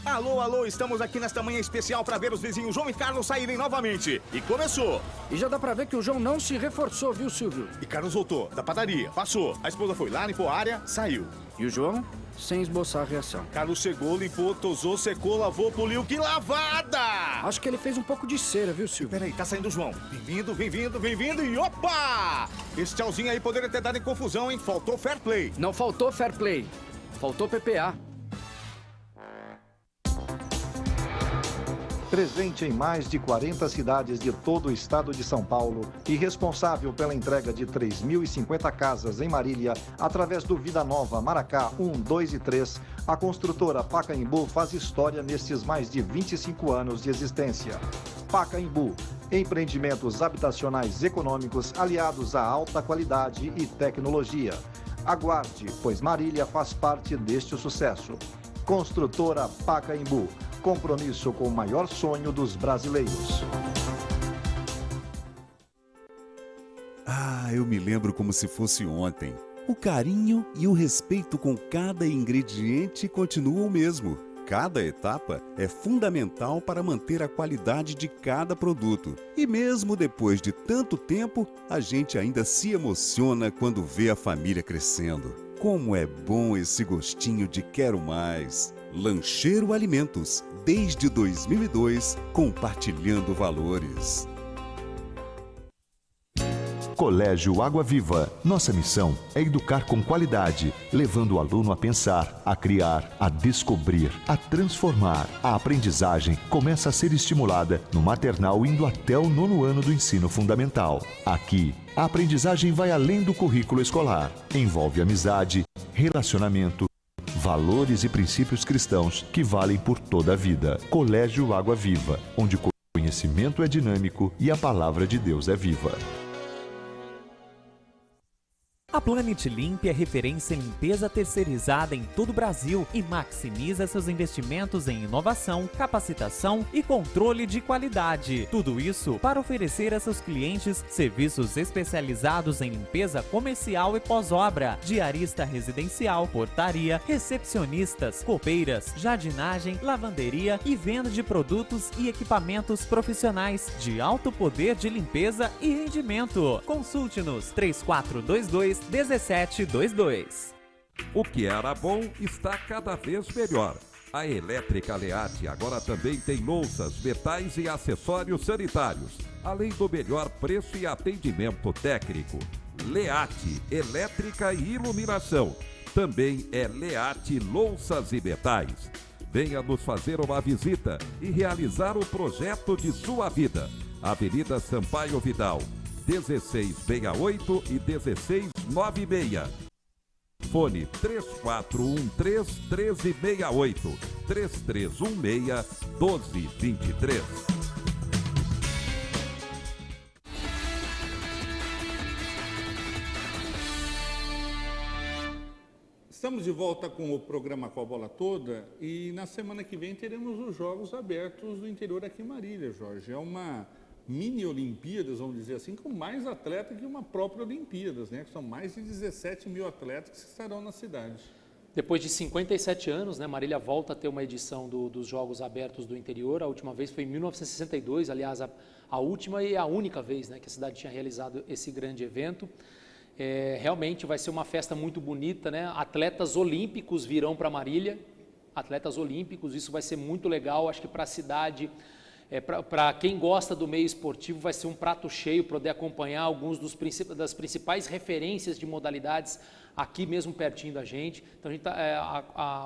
Alô, estamos aqui nesta manhã especial para ver os vizinhos João e Carlos saírem novamente. E começou. E já dá pra ver que o João não se reforçou, viu, Silvio? E Carlos voltou da padaria, passou. A esposa foi lá, limpou a área, saiu. E o João, sem esboçar a reação. Carlos chegou, limpou, tosou, secou, lavou, poliu. Que lavada! Acho que ele fez um pouco de cera, viu, Silvio? Peraí, tá saindo o João. Bem-vindo e opa! Esse tchauzinho aí poderia ter dado em confusão, hein? Faltou fair play. Não faltou fair play. Faltou PPA. Presente em mais de 40 cidades de todo o estado de São Paulo e responsável pela entrega de 3.050 casas em Marília através do Vida Nova Maracá 1, 2 e 3, a construtora Pacaembu faz história nestes mais de 25 anos de existência. Pacaembu, empreendimentos habitacionais econômicos aliados à alta qualidade e tecnologia. Aguarde, pois Marília faz parte deste sucesso. Construtora Pacaembu. Compromisso com o maior sonho dos brasileiros. Eu me lembro como se fosse ontem. O carinho e o respeito com cada ingrediente continuam o mesmo. Cada etapa é fundamental para manter a qualidade de cada produto. E mesmo depois de tanto tempo, a gente ainda se emociona quando vê a família crescendo. Como é bom esse gostinho de quero mais. Lancheiro Alimentos, desde 2002, compartilhando valores. Colégio Água Viva. Nossa missão é educar com qualidade, levando o aluno a pensar, a criar, a descobrir, a transformar. A aprendizagem começa a ser estimulada no maternal indo até o 9º ano do ensino fundamental. Aqui, a aprendizagem vai além do currículo escolar. Envolve amizade, relacionamento, valores e princípios cristãos que valem por toda a vida. Colégio Água Viva, onde o conhecimento é dinâmico e a palavra de Deus é viva. A Planet Limp é referência em limpeza terceirizada em todo o Brasil e maximiza seus investimentos em inovação, capacitação e controle de qualidade. Tudo isso para oferecer a seus clientes serviços especializados em limpeza comercial e pós-obra, diarista residencial, portaria, recepcionistas, copeiras, jardinagem, lavanderia e venda de produtos e equipamentos profissionais de alto poder de limpeza e rendimento. Consulte-nos 3422-1722. O que era bom está cada vez melhor. A Elétrica Leate agora também tem louças, metais e acessórios sanitários, além do melhor preço e atendimento técnico. Leate, elétrica e iluminação. Também é Leate Louças e Metais. Venha nos fazer uma visita e realizar o projeto de sua vida. Avenida Sampaio Vidal, 1668 e 1696. Fone 3413-1368, 3316-1223. Estamos de volta com o programa Com a Bola Toda e na semana que vem teremos os Jogos Abertos do interior aqui em Marília, Jorge. É uma mini Olimpíadas, vamos dizer assim, com mais atletas que uma própria Olimpíadas, né? Que são mais de 17 mil atletas que estarão na cidade. Depois de 57 anos, né, Marília volta a ter uma edição dos Jogos Abertos do interior. A última vez foi em 1962, aliás, a última e a única vez, né, que a cidade tinha realizado esse grande evento. Realmente vai ser uma festa muito bonita, né? Atletas olímpicos virão para Marília, atletas olímpicos, isso vai ser muito legal, acho que para a cidade, para quem gosta do meio esportivo, vai ser um prato cheio poder acompanhar alguns das principais referências de modalidades aqui mesmo pertinho da gente. Então a gente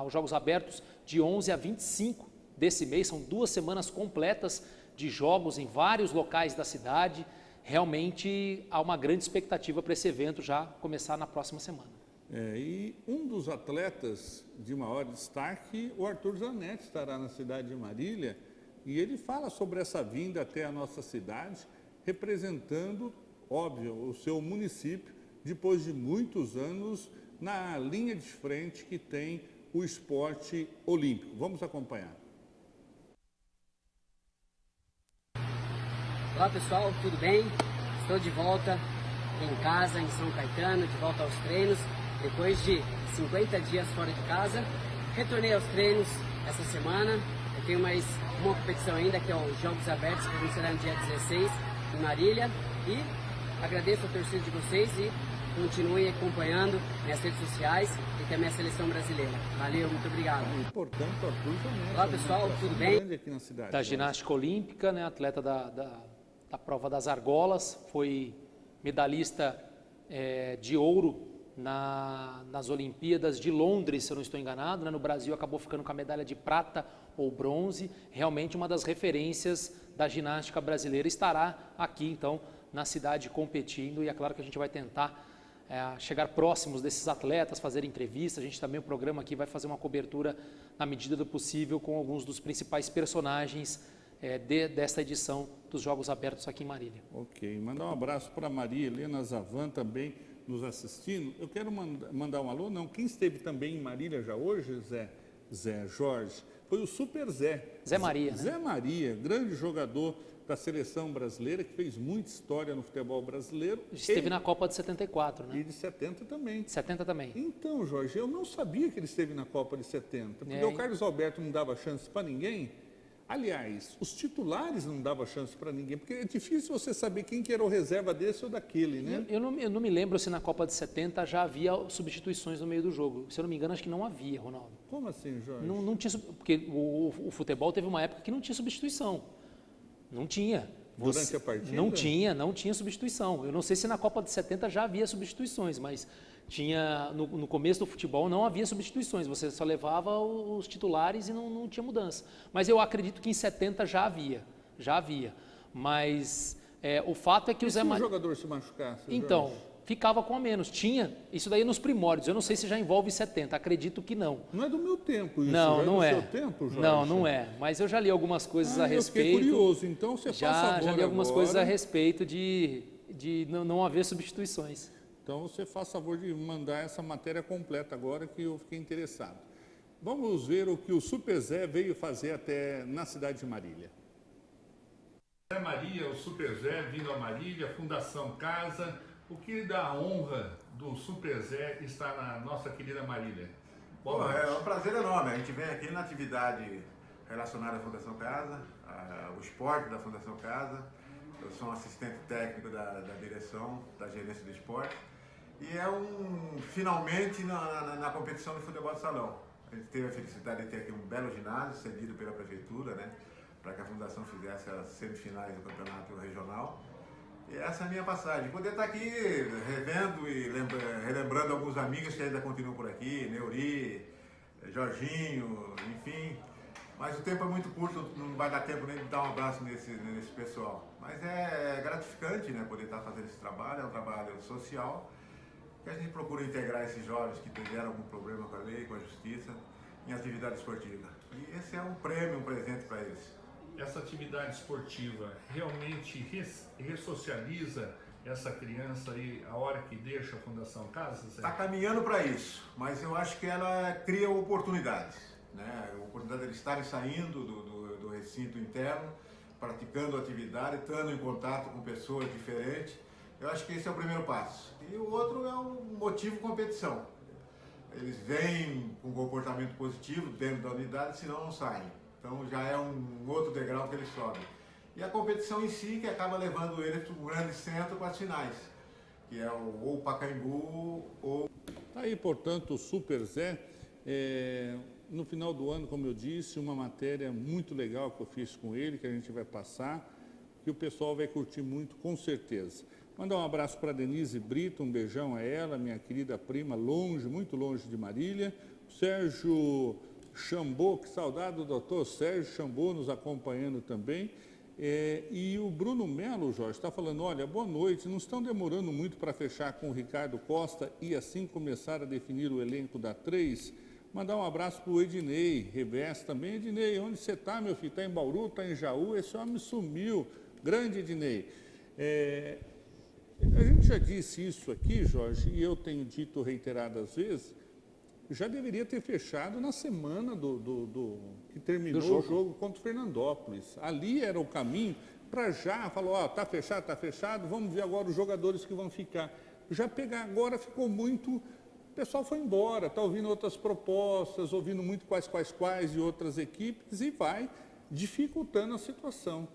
os Jogos Abertos de 11 a 25 desse mês, são 2 semanas completas de jogos em vários locais da cidade. Realmente há uma grande expectativa para esse evento já começar na próxima semana. E um dos atletas de maior destaque, o Arthur Zanetti, estará na cidade de Marília e ele fala sobre essa vinda até a nossa cidade, representando, óbvio, o seu município, depois de muitos anos na linha de frente que tem o esporte olímpico. Vamos acompanhar. Olá pessoal, tudo bem? Estou de volta em casa, em São Caetano, de volta aos treinos, depois de 50 dias fora de casa. Retornei aos treinos essa semana, eu tenho mais uma competição ainda, que é os Jogos Abertos, que acontecerá no dia 16, em Marília, e agradeço a torcida de vocês e continuem acompanhando minhas redes sociais e também a seleção brasileira. Valeu, muito obrigado. Portanto, Arthur Zanetti. Olá pessoal, tudo bem? Aqui na cidade, da ginástica olímpica, né, atleta da prova das argolas, foi medalhista de ouro nas Olimpíadas de Londres, se eu não estou enganado, né? No Brasil acabou ficando com a medalha de prata ou bronze. Realmente uma das referências da ginástica brasileira, estará aqui então na cidade competindo, e é claro que a gente vai tentar chegar próximos desses atletas, fazer entrevistas. A gente também, o programa aqui vai fazer uma cobertura na medida do possível com alguns dos principais personagens desta edição dos Jogos Abertos aqui em Marília. Ok, mandar um abraço para a Maria Helena Zavan também nos assistindo. Eu quero mandar um alô, não, quem esteve também em Marília já hoje, Zé Jorge, foi o Super Zé. Zé Maria, né? Zé Maria, grande jogador da seleção brasileira, que fez muita história no futebol brasileiro. Esteve na Copa de 74, né? E de 70 também. 70 também. Então, Jorge, eu não sabia que ele esteve na Copa de 70, porque o Carlos Alberto não dava chance para ninguém. Aliás, os titulares não davam chance para ninguém, porque é difícil você saber quem que era o reserva desse ou daquele, né? Eu não me lembro se na Copa de 70 já havia substituições no meio do jogo. Se eu não me engano, acho que não havia, Ronaldo. Como assim, Jorge? Não tinha, porque o futebol teve uma época que não tinha substituição. Não tinha. Durante a partida? Não tinha substituição. Eu não sei se na Copa de 70 já havia substituições, mas tinha no começo do futebol não havia substituições, você só levava os titulares e não tinha mudança. Mas eu acredito que em 70 já havia. Mas o fato é que o Zé Maria... se o jogador se machucasse? Então, ficava com a menos. Tinha, isso daí nos primórdios. Eu não sei se já envolve 70, acredito que não. Não é do meu tempo isso? Não é. Do seu tempo, Jorge? Não é. Mas eu já li algumas coisas a respeito. Eu fiquei curioso, então você já li algumas coisas a respeito de não haver substituições. Então você faz favor de mandar essa matéria completa agora, que eu fiquei interessado. Vamos ver o que o Super Zé veio fazer até na cidade de Marília. Zé Maria, o Super Zé vindo a Marília, Fundação Casa. O que dá a honra do Super Zé estar na nossa querida Marília? É um prazer enorme. A gente vem aqui na atividade relacionada à Fundação Casa, o esporte da Fundação Casa. Eu sou um assistente técnico da direção, da gerência do esporte. E finalmente, na competição de futebol de salão. A gente teve a felicidade de ter aqui um belo ginásio, cedido pela prefeitura, né? Para que a Fundação fizesse as semifinais do campeonato regional. E essa é a minha passagem. Poder estar aqui revendo e relembrando alguns amigos que ainda continuam por aqui, Neuri, Jorginho, enfim. Mas o tempo é muito curto, não vai dar tempo nem de dar um abraço nesse pessoal. Mas é gratificante, né, poder estar fazendo esse trabalho, é um trabalho social, que a gente procura integrar esses jovens que tiveram algum problema com a lei, com a justiça, em atividade esportiva. E esse é um prêmio, um presente para eles. Essa atividade esportiva realmente ressocializa essa criança aí a hora que deixa a Fundação Casa? Está caminhando para isso, mas eu acho que ela cria oportunidades, né? A oportunidade de eles estarem saindo do recinto interno, praticando atividade, estando em contato com pessoas diferentes. Eu acho que esse é o primeiro passo. E o outro é um motivo competição. Eles vêm com comportamento positivo dentro da unidade, senão não saem. Então já é um outro degrau que eles sobem. E a competição em si que acaba levando eles para um grande centro para as finais, que é ou Pacaembu ou... Tá aí, portanto, o Super Zé. No final do ano, como eu disse, uma matéria muito legal que eu fiz com ele, que a gente vai passar, que o pessoal vai curtir muito, com certeza. Mandar um abraço para Denise Brito, um beijão a ela, minha querida prima, longe, muito longe de Marília. Sérgio Chambô, que saudade do doutor Sérgio Chambô nos acompanhando também. E o Bruno Melo, Jorge, está falando, olha, boa noite, não estão demorando muito para fechar com o Ricardo Costa e assim começar a definir o elenco da 3? Mandar um abraço para o Ednei Revés também. Ednei, onde você está, meu filho? Está em Bauru, está em Jaú? Esse homem sumiu. Grande Ednei. A gente já disse isso aqui, Jorge, e eu tenho dito reiteradas vezes, já deveria ter fechado na semana que terminou o jogo contra o Fernandópolis. Ali era o caminho para já, falou, ó, tá fechado, vamos ver agora os jogadores que vão ficar. Já pegar agora ficou muito... O pessoal foi embora, está ouvindo outras propostas, ouvindo muito quais de outras equipes e vai dificultando a situação.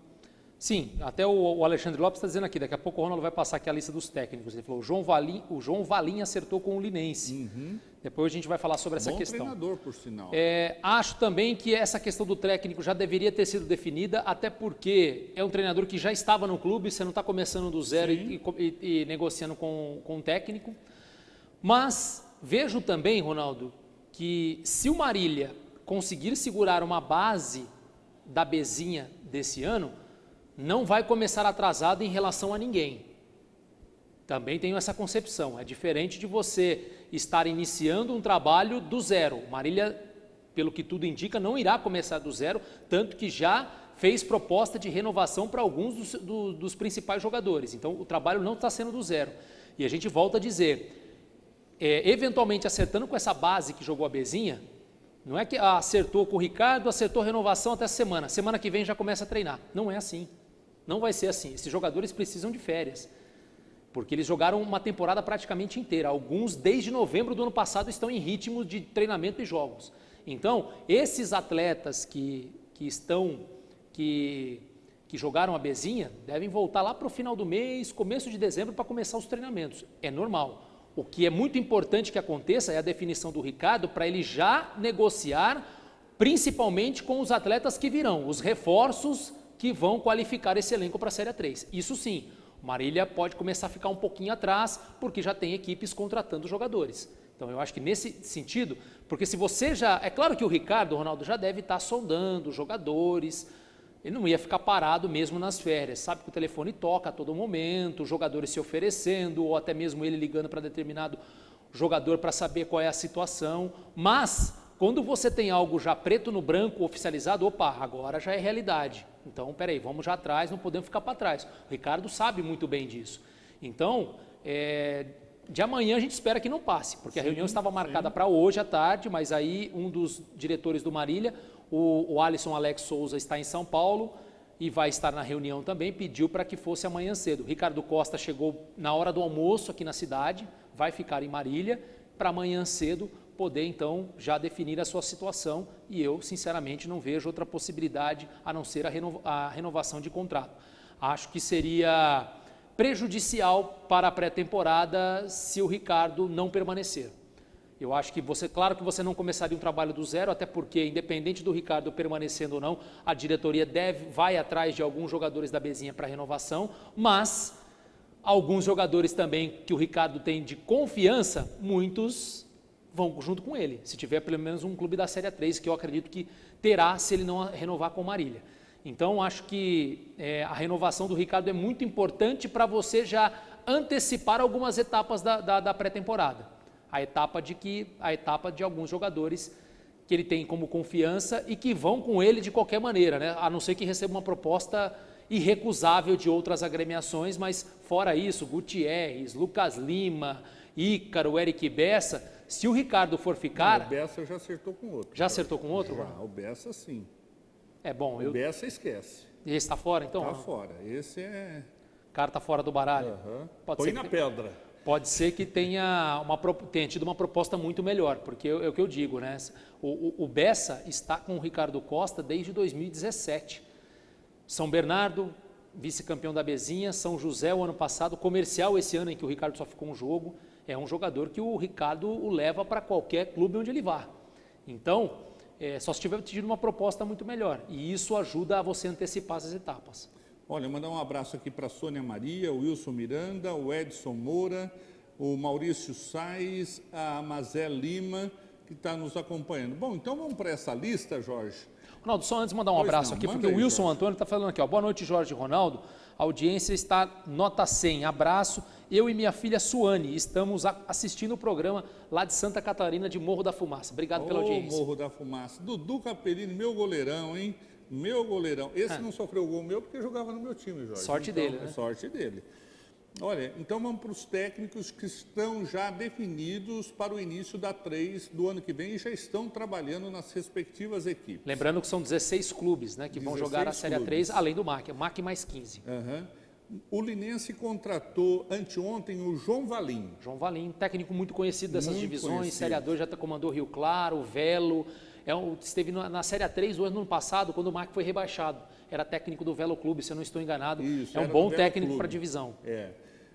Sim, até o Alexandre Lopes está dizendo aqui, daqui a pouco o Ronaldo vai passar aqui a lista dos técnicos. Ele falou, o João Valim acertou com o Linense. Depois a gente vai falar sobre essa questão. Bom treinador, por sinal. Acho também que essa questão do técnico já deveria ter sido definida, até porque é um treinador que já estava no clube, você não está começando do zero e negociando com um técnico. Mas vejo também, Ronaldo, que se o Marília conseguir segurar uma base da Bezinha desse ano, não vai começar atrasado em relação a ninguém. Também tenho essa concepção. É diferente de você estar iniciando um trabalho do zero. Marília, pelo que tudo indica, não irá começar do zero, tanto que já fez proposta de renovação para alguns dos principais jogadores. Então, o trabalho não está sendo do zero. E a gente volta a dizer, eventualmente acertando com essa base que jogou a Bezinha, não é que acertou com o Ricardo, acertou renovação até semana que vem já começa a treinar. Não é assim. Não vai ser assim. Esses jogadores precisam de férias, porque eles jogaram uma temporada praticamente inteira. Alguns, desde novembro do ano passado, estão em ritmo de treinamento e jogos. Então, esses atletas que jogaram a Bezinha, devem voltar lá para o final do mês, começo de dezembro, para começar os treinamentos. É normal. O que é muito importante que aconteça é a definição do Ricardo para ele já negociar, principalmente com os atletas que virão, os reforços que vão qualificar esse elenco para a Série 3. Isso sim, o Marília pode começar a ficar um pouquinho atrás, porque já tem equipes contratando jogadores. Então eu acho que nesse sentido, porque se você já... É claro que o Ricardo, Ronaldo, já deve estar sondando jogadores, ele não ia ficar parado mesmo nas férias, sabe que o telefone toca a todo momento, os jogadores se oferecendo, ou até mesmo ele ligando para determinado jogador para saber qual é a situação, mas quando você tem algo já preto no branco, oficializado, opa, agora já é realidade. Então, peraí, vamos já atrás, não podemos ficar para trás. O Ricardo sabe muito bem disso. Então, de amanhã a gente espera que não passe, porque a reunião estava marcada para hoje à tarde, mas aí um dos diretores do Marília, o Alisson Alex Souza, está em São Paulo e vai estar na reunião também, pediu para que fosse amanhã cedo. Ricardo Costa chegou na hora do almoço aqui na cidade, vai ficar em Marília, para amanhã cedo poder então já definir a sua situação, e eu sinceramente não vejo outra possibilidade a não ser a renovação de contrato. Acho que seria prejudicial para a pré-temporada se o Ricardo não permanecer. Eu acho que claro que você não começaria um trabalho do zero, até porque, independente do Ricardo permanecendo ou não, a diretoria vai atrás de alguns jogadores da Bezinha para renovação, mas alguns jogadores também que o Ricardo tem de confiança, muitos vão junto com ele, se tiver pelo menos um clube da Série A3, que eu acredito que terá se ele não renovar com o Marília. Então, acho que a renovação do Ricardo é muito importante para você já antecipar algumas etapas da pré-temporada. A etapa de alguns jogadores que ele tem como confiança e que vão com ele de qualquer maneira, né? A não ser que receba uma proposta irrecusável de outras agremiações, mas fora isso, Gutierrez, Lucas Lima, Ícaro, Eric Bessa, se o Ricardo for ficar... O Bessa já acertou com outro. Já acertou com outro? Já, o Bessa sim. É bom. O Bessa esquece. E esse está fora, então? Está fora. Esse é... Carta fora do baralho. Põe na pedra. Pode ser que tenha tido uma proposta muito melhor, porque é o que eu digo, né? O Bessa está com o Ricardo Costa desde 2017. São Bernardo, vice-campeão da Bezinha, São José o ano passado, Comercial esse ano em que o Ricardo só ficou um jogo. É um jogador que o Ricardo o leva para qualquer clube onde ele vá. Então, só se tiver tido uma proposta muito melhor. E isso ajuda a você antecipar essas etapas. Olha, mandar um abraço aqui para a Sônia Maria, o Wilson Miranda, o Edson Moura, o Maurício Sais, a Mazé Lima, que está nos acompanhando. Bom, então vamos para essa lista, Jorge. Ronaldo, só antes de mandar um abraço aqui, porque o Wilson Antônio está falando aqui, ó, boa noite, Jorge e Ronaldo, a audiência está nota 100, abraço, eu e minha filha Suane estamos assistindo o programa lá de Santa Catarina, de Morro da Fumaça. Obrigado pela audiência. Morro da Fumaça. Dudu Capellini, meu goleirão, hein? Meu goleirão. Esse não sofreu gol meu porque jogava no meu time, Jorge. Sorte dele, né? Sorte dele. Olha, então vamos para os técnicos que estão já definidos para o início da 3 do ano que vem e já estão trabalhando nas respectivas equipes. Lembrando que são 16 clubes, né, que vão jogar a Série A3, além do MAC. MAC mais 15. O Linense contratou anteontem o João Valim. João Valim, técnico muito conhecido dessas divisões, Série A2 já comandou Rio Claro, Velo, esteve na Série A3 do ano passado, quando o MAC foi rebaixado. Era técnico do Velo Clube, se eu não estou enganado. Isso, é um bom técnico para a divisão.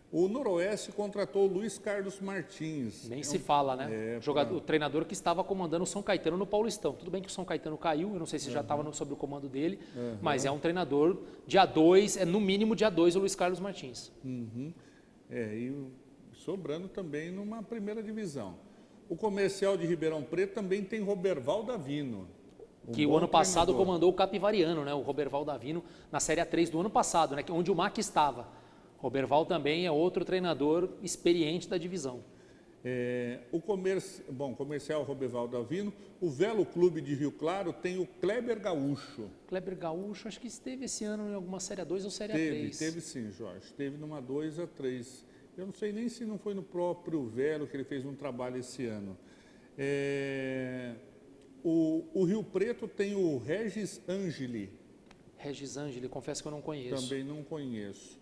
O Noroeste contratou o Luiz Carlos Martins. Nem se fala, né? O treinador que estava comandando o São Caetano no Paulistão. Tudo bem que o São Caetano caiu, eu não sei se já estava sob o comando dele, mas é um treinador de A2, no mínimo de A2 o Luiz Carlos Martins. E sobrando também numa primeira divisão. O Comercial de Ribeirão Preto também tem Roberval Davino. Que o ano passado comandou o Capivariano, né? O Roberval Davino, na Série A3 do ano passado, né? Onde o MAC estava. Roberval também é outro treinador experiente da divisão. O Comercial Roberval Davino, o Velo Clube de Rio Claro tem o Kleber Gaúcho. Kleber Gaúcho, acho que esteve esse ano em alguma Série A2 ou Série A3. Teve sim, Jorge. Teve numa 2 a 3. Eu não sei nem se não foi no próprio Velo que ele fez um trabalho esse ano. O Rio Preto tem o Regis Angeli. Regis Angeli, confesso que eu não conheço. Também não conheço.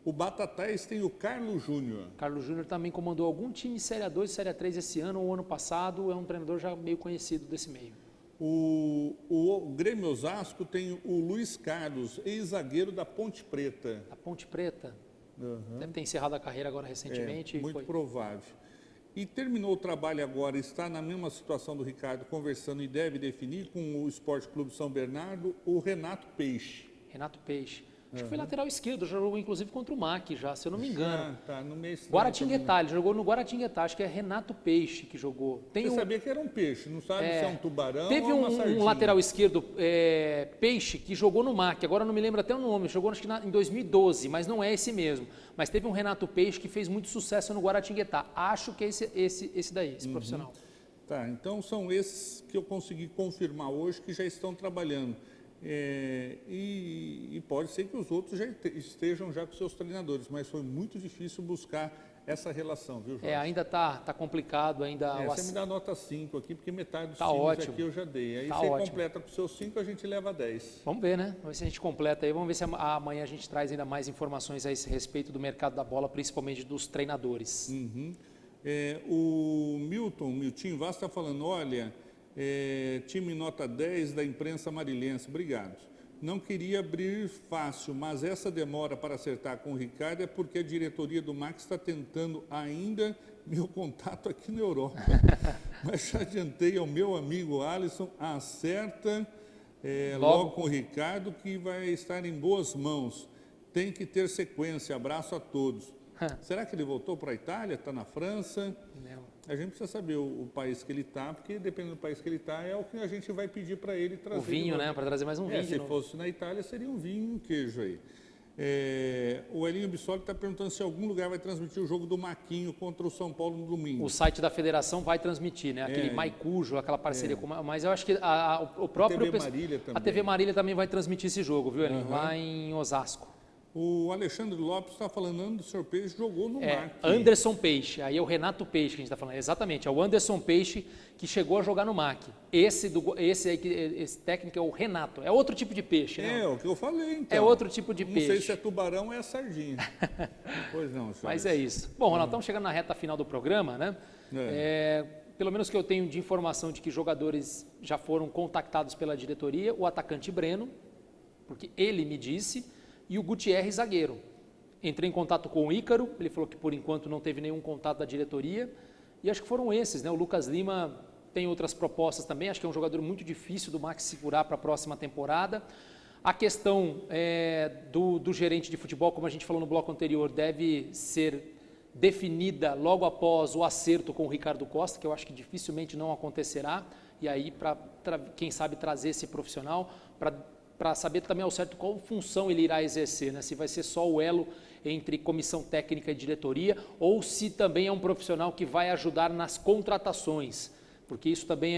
O Batatais tem o Carlos Júnior. Carlos Júnior também comandou algum time Série A2, Série A3 esse ano ou ano passado. É um treinador já meio conhecido desse meio. O Grêmio Osasco tem o Luiz Carlos, ex-zagueiro da Ponte Preta. Da Ponte Preta? Deve ter encerrado a carreira agora recentemente. Muito provável. E terminou o trabalho agora, está na mesma situação do Ricardo, conversando e deve definir com o Esporte Clube São Bernardo, o Renato Peixe. Renato Peixe. Acho que foi lateral esquerdo, jogou inclusive contra o MAC já, se eu não me engano. No mês Guaratinguetá, ele jogou no Guaratinguetá, acho que é Renato Peixe que jogou. Você sabia que era um peixe, não sabe se é um tubarão teve ou uma sardinha. Um lateral esquerdo, Peixe, que jogou no MAC, agora não me lembro até o nome, jogou acho que em 2012, mas não é esse mesmo. Mas teve um Renato Peixe que fez muito sucesso no Guaratinguetá. Acho que é esse daí, esse profissional. Tá, então são esses que eu consegui confirmar hoje que já estão trabalhando. E pode ser que os outros já estejam já com seus treinadores, mas foi muito difícil buscar essa relação, viu, Jorge? Ainda tá complicado, ainda... Você me dá nota 5 aqui, porque metade dos times aqui eu já dei. Aí você completa com os seus 5, a gente leva 10. Vamos ver, né? Vamos ver se a gente completa aí. Vamos ver se amanhã a gente traz ainda mais informações a esse respeito do mercado da bola, principalmente dos treinadores. O Miltinho Vaz está falando, olha... time nota 10 da imprensa marilhense, obrigado. Não queria abrir fácil, mas essa demora para acertar com o Ricardo é porque a diretoria do Max está tentando ainda meu contato aqui na Europa. Mas já adiantei ao meu amigo Alisson, acerta logo com o Ricardo que vai estar em boas mãos. Tem que ter sequência, abraço a todos. Será que ele voltou para a Itália? Está na França? Não. A gente precisa saber o país que ele está, porque dependendo do país que ele está, é o que a gente vai pedir para ele trazer. O vinho, né? Para trazer mais um vinho. Se fosse na Itália, seria um vinho e um queijo aí. O Elinho Bissoli está perguntando se algum lugar vai transmitir o jogo do Maquinho contra o São Paulo no domingo. O site da federação vai transmitir, né? Aquele Maicujo, aquela parceria com... Mas eu acho que o próprio... A TV Marília também. A TV Marília também vai transmitir esse jogo, viu, Elinho? Lá em Osasco. O Alexandre Lopes está falando, Anderson Peixe jogou no MAC. Anderson Peixe, aí é o Renato Peixe que a gente está falando. Exatamente, é o Anderson Peixe que chegou a jogar no MAC. Esse técnico é o Renato, é outro tipo de peixe, né? É o que eu falei, então. É outro tipo de peixe. Não sei se é tubarão ou é sardinha. Pois não, senhor. Mas é isso. Bom, Ronaldo, estamos chegando na reta final do programa, né? Pelo menos que eu tenho de informação de que jogadores já foram contactados pela diretoria, o atacante Breno, porque ele me disse, e o Gutierrez, zagueiro. Entrei em contato com o Ícaro, ele falou que por enquanto não teve nenhum contato da diretoria, e acho que foram esses, né? O Lucas Lima tem outras propostas também, acho que é um jogador muito difícil do Max segurar para a próxima temporada. A questão do gerente de futebol, como a gente falou no bloco anterior, deve ser definida logo após o acerto com o Ricardo Costa, que eu acho que dificilmente não acontecerá, e aí, quem sabe, trazer esse profissional para saber também ao certo qual função ele irá exercer, né? Se vai ser só o elo entre comissão técnica e diretoria, ou se também é um profissional que vai ajudar nas contratações, porque isso também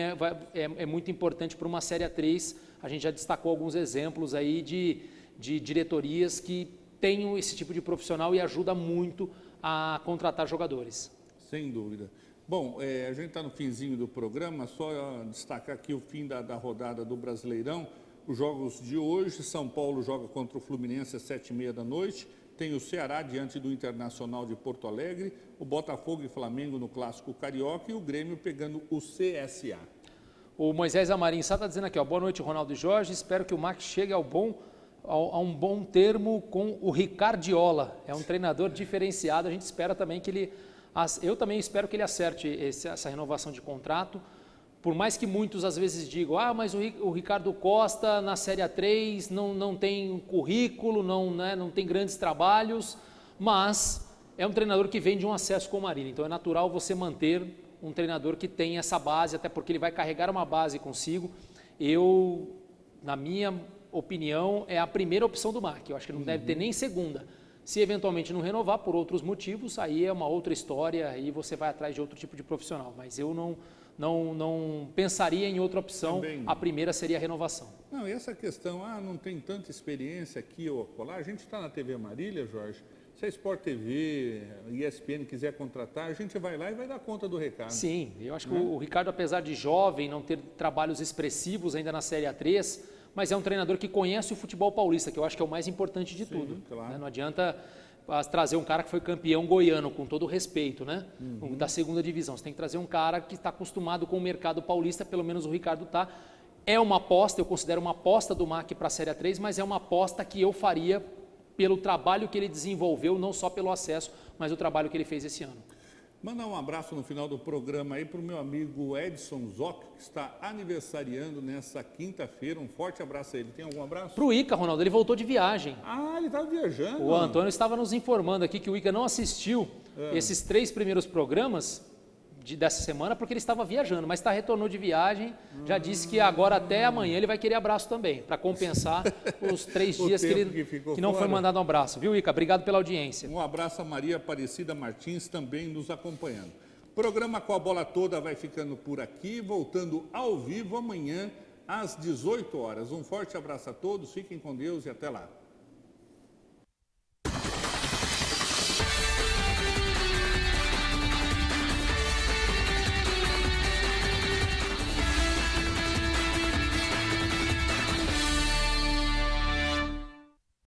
é muito importante para uma Série A3. A gente já destacou alguns exemplos aí de diretorias que têm esse tipo de profissional e ajuda muito a contratar jogadores. Sem dúvida. Bom, a gente está no finzinho do programa, só destacar aqui o fim da rodada do Brasileirão. Os jogos de hoje, São Paulo joga contra o Fluminense às 7h30 da noite, tem o Ceará diante do Internacional de Porto Alegre, o Botafogo e Flamengo no Clássico Carioca e o Grêmio pegando o CSA. O Moisés Amarim Sá está dizendo aqui, boa noite, Ronaldo e Jorge, espero que o Max chegue a um bom termo com o Ricardiola, é um treinador diferenciado, a gente espera também eu também espero que ele acerte essa renovação de contrato. Por mais que muitos às vezes digam, mas o Ricardo Costa na Série A3 não tem currículo, não tem grandes trabalhos, mas é um treinador que vem de um acesso com o Marília, então é natural você manter um treinador que tem essa base, até porque ele vai carregar uma base consigo. Na minha opinião, é a primeira opção do MAC, eu acho que não deve ter nem segunda. Se eventualmente não renovar por outros motivos, aí é uma outra história, aí você vai atrás de outro tipo de profissional, mas eu não pensaria em outra opção, também. A primeira seria a renovação. Não, e essa questão, não tem tanta experiência aqui ou acolá, a gente está na TV Marília, Jorge, se a Sport TV, ESPN quiser contratar, a gente vai lá e vai dar conta do recado. Sim, eu acho que o Ricardo, apesar de jovem, não ter trabalhos expressivos ainda na Série A3, mas é um treinador que conhece o futebol paulista, que eu acho que é o mais importante de tudo. Claro. Né? Não adianta trazer um cara que foi campeão goiano, com todo o respeito, né? Da segunda divisão. Você tem que trazer um cara que está acostumado com o mercado paulista, pelo menos o Ricardo está. É uma aposta, eu considero uma aposta do MAC para a Série A3, mas é uma aposta que eu faria pelo trabalho que ele desenvolveu, não só pelo acesso, mas o trabalho que ele fez esse ano. Mandar um abraço no final do programa aí para o meu amigo Edson Zoc, que está aniversariando nessa quinta-feira. Um forte abraço a ele. Tem algum abraço? Para o Ica, Ronaldo, ele voltou de viagem. Ele estava viajando. O Antônio estava nos informando aqui que o Ica não assistiu esses 3 primeiros programas dessa semana porque ele estava viajando, mas retornou de viagem, já disse que agora até amanhã ele vai querer abraço também, para compensar os 3 dias que não foi mandado um abraço. Viu, Ica? Obrigado pela audiência. Um abraço a Maria Aparecida Martins, também nos acompanhando. O programa Com a Bola Toda vai ficando por aqui, voltando ao vivo amanhã às 18 horas. Um forte abraço a todos, fiquem com Deus e até lá.